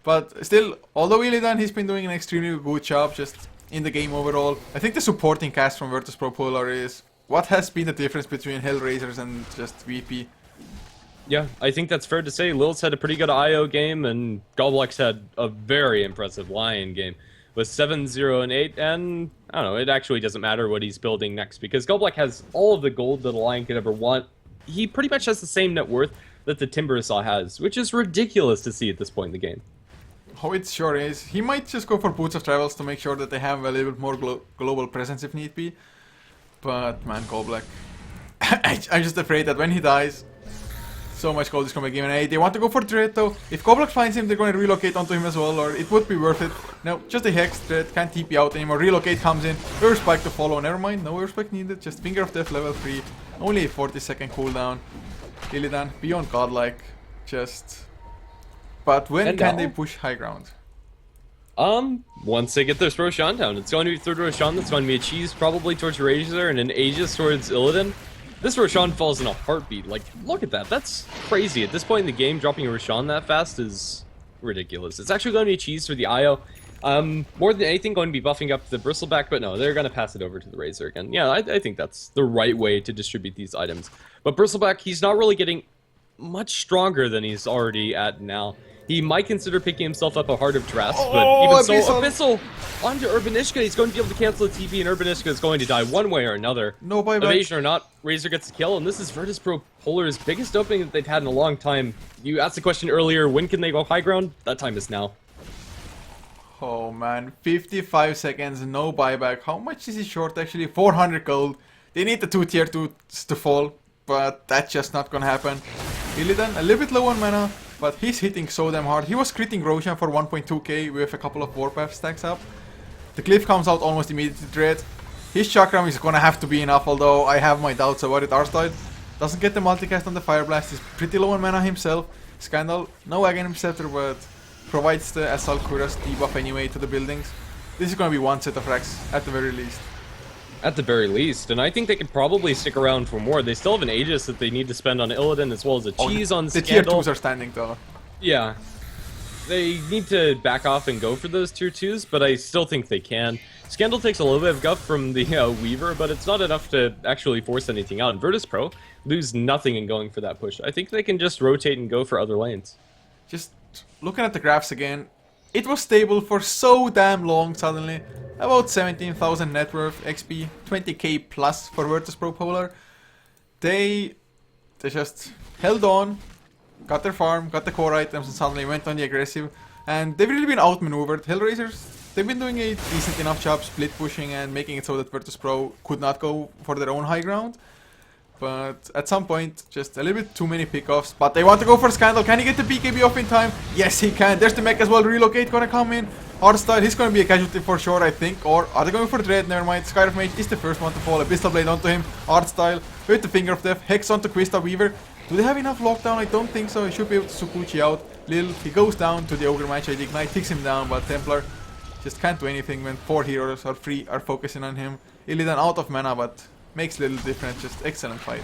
But still, although Illidan, he's been doing an extremely good job just in the game overall. I think the supporting cast from VP.Polar is what has been the difference between Hellraisers and just VP. Yeah, I think that's fair to say. Lil's had a pretty good IO game, and Gobblex had a very impressive Lion game with 7, 0, and 8, and I don't know, it actually doesn't matter what he's building next, because Gobblex has all of the gold that a Lion could ever want. He pretty much has the same net worth that the Timbersaw has, which is ridiculous to see at this point in the game. Oh, it sure is. He might just go for Boots of Travels to make sure that they have a little bit more global presence if need be. But man, Gobblex, I'm just afraid that when he dies, so much gold is going to be given. Hey, they want to go for Dread though. If Gobblex finds him, they're going to relocate onto him as well, or it would be worth it. No, just a Hex, Dread, can't TP out anymore. Relocate comes in. Earth Spike to follow. Never mind, no Earth Spike needed. Just Finger of Death level 3. Only a 40-second cooldown. Illidan, beyond godlike. Just. But when can they push high ground? Once they get their Roshan down. It's going to be third Roshan, that's going to be a cheese probably towards Razor and an Aegis towards Illidan. This Roshan falls in a heartbeat. Like, look at that. That's crazy. At this point in the game, dropping a Roshan that fast is ridiculous. It's actually going to be a cheese for the IO. More than anything, going to be buffing up the Bristleback, but no, they're going to pass it over to the Razor again. Yeah, I think that's the right way to distribute these items. But Bristleback, he's not really getting much stronger than he's already at now. He might consider picking himself up a Heart of Trust, but even so, Abyssal onto Urbanishka. He's going to be able to cancel the TP, and Urbanishka is going to die one way or another. No buyback. Evasion or not, Razor gets the kill, and this is VP.Polar's biggest opening that they've had in a long time. You asked the question earlier, when can they go high ground? That time is now. Oh man, 55 seconds, no buyback. How much is he short actually? 400 gold. They need the 2 tier 2s to fall, but that's just not gonna happen. Illidan, a little bit low on mana, but he's hitting so damn hard. He was critting Roshan for 1.2k with a couple of Warpath stacks up. The Glyph comes out almost immediately to Dread. His Chakram is gonna have to be enough, although I have my doubts about it. Arstyle doesn't get the multicast on the Fire Blast. He's pretty low on mana himself. Scandal, no Aghanim Scepter, but provides the Assault Cuirass debuff anyway to the buildings. This is gonna be one set of racks at the very least. At the very least, and I think they could probably stick around for more. They still have an Aegis that they need to spend on Illidan, as well as a cheese on the Scandal. tier 2s are standing though. Yeah. They need to back off and go for those tier 2s, but I still think they can. Scandal takes a little bit of guff from the Weaver, but it's not enough to actually force anything out. And Virtus.Pro lose nothing in going for that push. I think they can just rotate and go for other lanes. Just looking at the graphs again, it was stable for so damn long suddenly. About 17,000 net worth XP, 20k plus for VP.Polar. They just held on, got their farm, got the core items, and suddenly went on the aggressive. And they've really been outmaneuvered. Hellraisers, they've been doing a decent enough job split pushing and making it so that VP.Pro could not go for their own high ground. But at some point, just a little bit too many pickoffs. But they want to go for Scandal. Can he get the BKB off in time? Yes, he can. There's the mech as well. Relocate gonna come in. Artstyle, he's gonna be a casualty for sure, I think. Or are they going for Dread? Never mind. Sky of Mage is the first one to fall. A Pistol Blade onto him. Artstyle with the Finger of Death. Hex onto Quista Weaver. Do they have enough lockdown? I don't think so. He should be able to Sukuchi out. Lil, he goes down to the Ogre match. Ignite takes him down, but Templar just can't do anything when 4 heroes or 3 are focusing on him. Illidan out of mana, but makes little difference. Just excellent fight.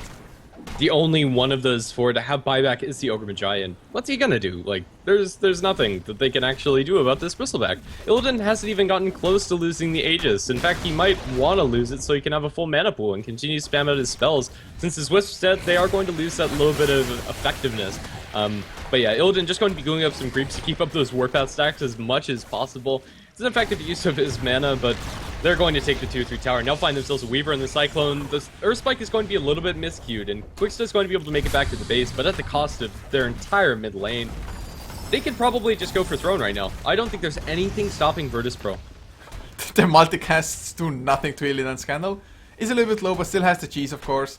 The only one of those 4 to have buyback is the Ogre Magian. What's he gonna do? Like, there's nothing that they can actually do about this Bristleback. Illidan hasn't even gotten close to losing the Aegis. In fact, he might want to lose it so he can have a full mana pool and continue to spam out his spells. Since his Wisp set, they are going to lose that little bit of effectiveness. But yeah, Illidan just going to be going up some creeps to keep up those Warpath stacks as much as possible. It's an effective use of his mana, but they're going to take the 2-3 tower. Now find themselves a Weaver and the Cyclone. The Earth Spike is going to be a little bit miscued, and Quicksta is going to be able to make it back to the base, but at the cost of their entire mid lane. They could probably just go for Throne right now. I don't think there's anything stopping Virtus.Pro. The multicasts do nothing to Illidan. Scandal is a little bit low, but still has the cheese, of course.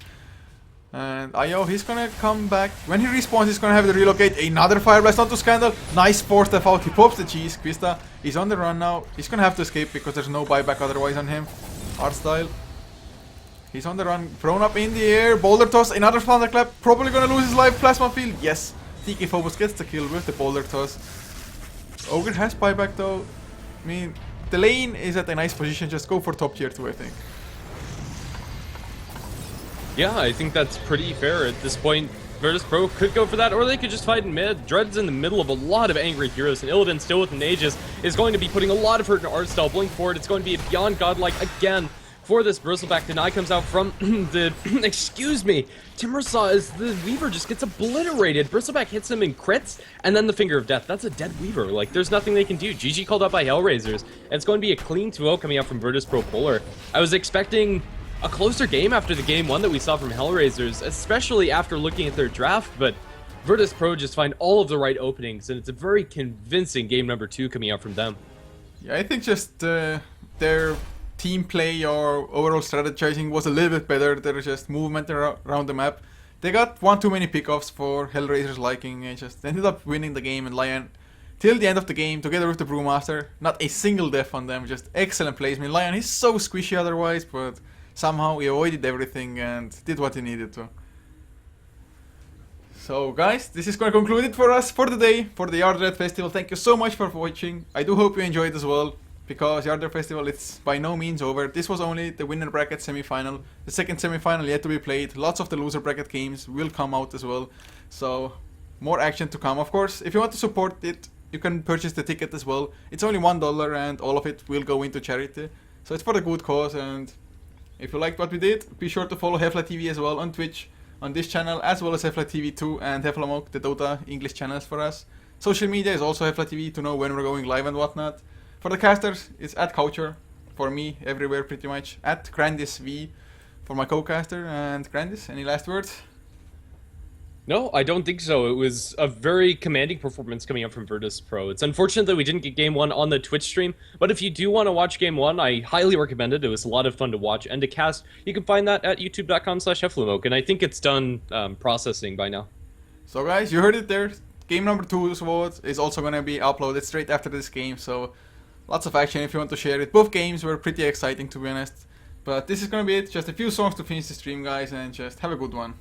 And Io, he's gonna come back. When he respawns, he's gonna have to relocate. Another Fire Blast onto Scandal. Nice 4-step out. He pops the cheese. Quista is on the run now. He's gonna have to escape because there's no buyback otherwise on him. Art style. He's on the run. Thrown up in the air. Boulder toss. Another thunderclap. Probably gonna lose his life. Plasma field. Yes. Tiki Phobos gets the kill with the boulder toss. Ogre has buyback though. I mean, the lane is at a nice position. Just go for top tier 2, I think. Yeah, I think that's pretty fair at this point. Virtus.Pro could go for that, or they could just fight in mid. Dread's in the middle of a lot of angry heroes, and Illidan still with an Aegis is going to be putting a lot of hurt in Artstyle. Blink forward, it's going to be a beyond godlike again for this Bristleback. Deny comes out from the excuse me, Timursaw as the Weaver just gets obliterated. Bristleback hits him in crits, and then the Finger of Death. That's a dead Weaver. Like, there's nothing they can do. GG called out by Hellraisers, and it's going to be a clean 2-0 coming out from Virtus.Pro.Polar. I was expecting a closer game after the game 1 that we saw from Hellraisers, especially after looking at their draft, but Virtus.Pro just find all of the right openings, and it's a very convincing game number 2 coming out from them. Yeah, I think just their team play or overall strategizing was a little bit better. There's just movement around the map. They got one too many pickoffs for Hellraiser's liking and just ended up winning the game, and Lion till the end of the game together with the Brewmaster, not a single death on them, just excellent plays. I mean, Lion is so squishy otherwise, but somehow he avoided everything and did what he needed to. So guys, this is going to conclude it for us for the day, for the Yardred Festival. Thank you so much for watching. I do hope you enjoyed as well, because Yardred Festival, it's by no means over. This was only the winner bracket semi-final. The second semi-final yet to be played. Lots of the loser bracket games will come out as well. So more action to come. Of course, if you want to support it, you can purchase the ticket as well. It's only $1 and all of it will go into charity. So it's for the good cause, and if you liked what we did, be sure to follow HeflaTV as well on Twitch, on this channel, as well as HeflaTV 2 and HeflaMok, the Dota English channels for us. Social media is also HeflaTV to know when we're going live and whatnot. For the casters, it's at Coucher. For me, everywhere pretty much. At GrandisV for my co-caster. And Grandis, any last words? No, I don't think so. It was a very commanding performance coming up from Virtus.Pro. It's unfortunate that we didn't get Game 1 on the Twitch stream, but if you do want to watch Game 1, I highly recommend it. It was a lot of fun to watch and to cast. You can find that at youtube.com/HeflaMok, and I think it's done processing by now. So guys, you heard it there. Game number 2 is also going to be uploaded straight after this game, so lots of action if you want to share it. Both games were pretty exciting, to be honest. But this is going to be it. Just a few songs to finish the stream, guys, and just have a good one.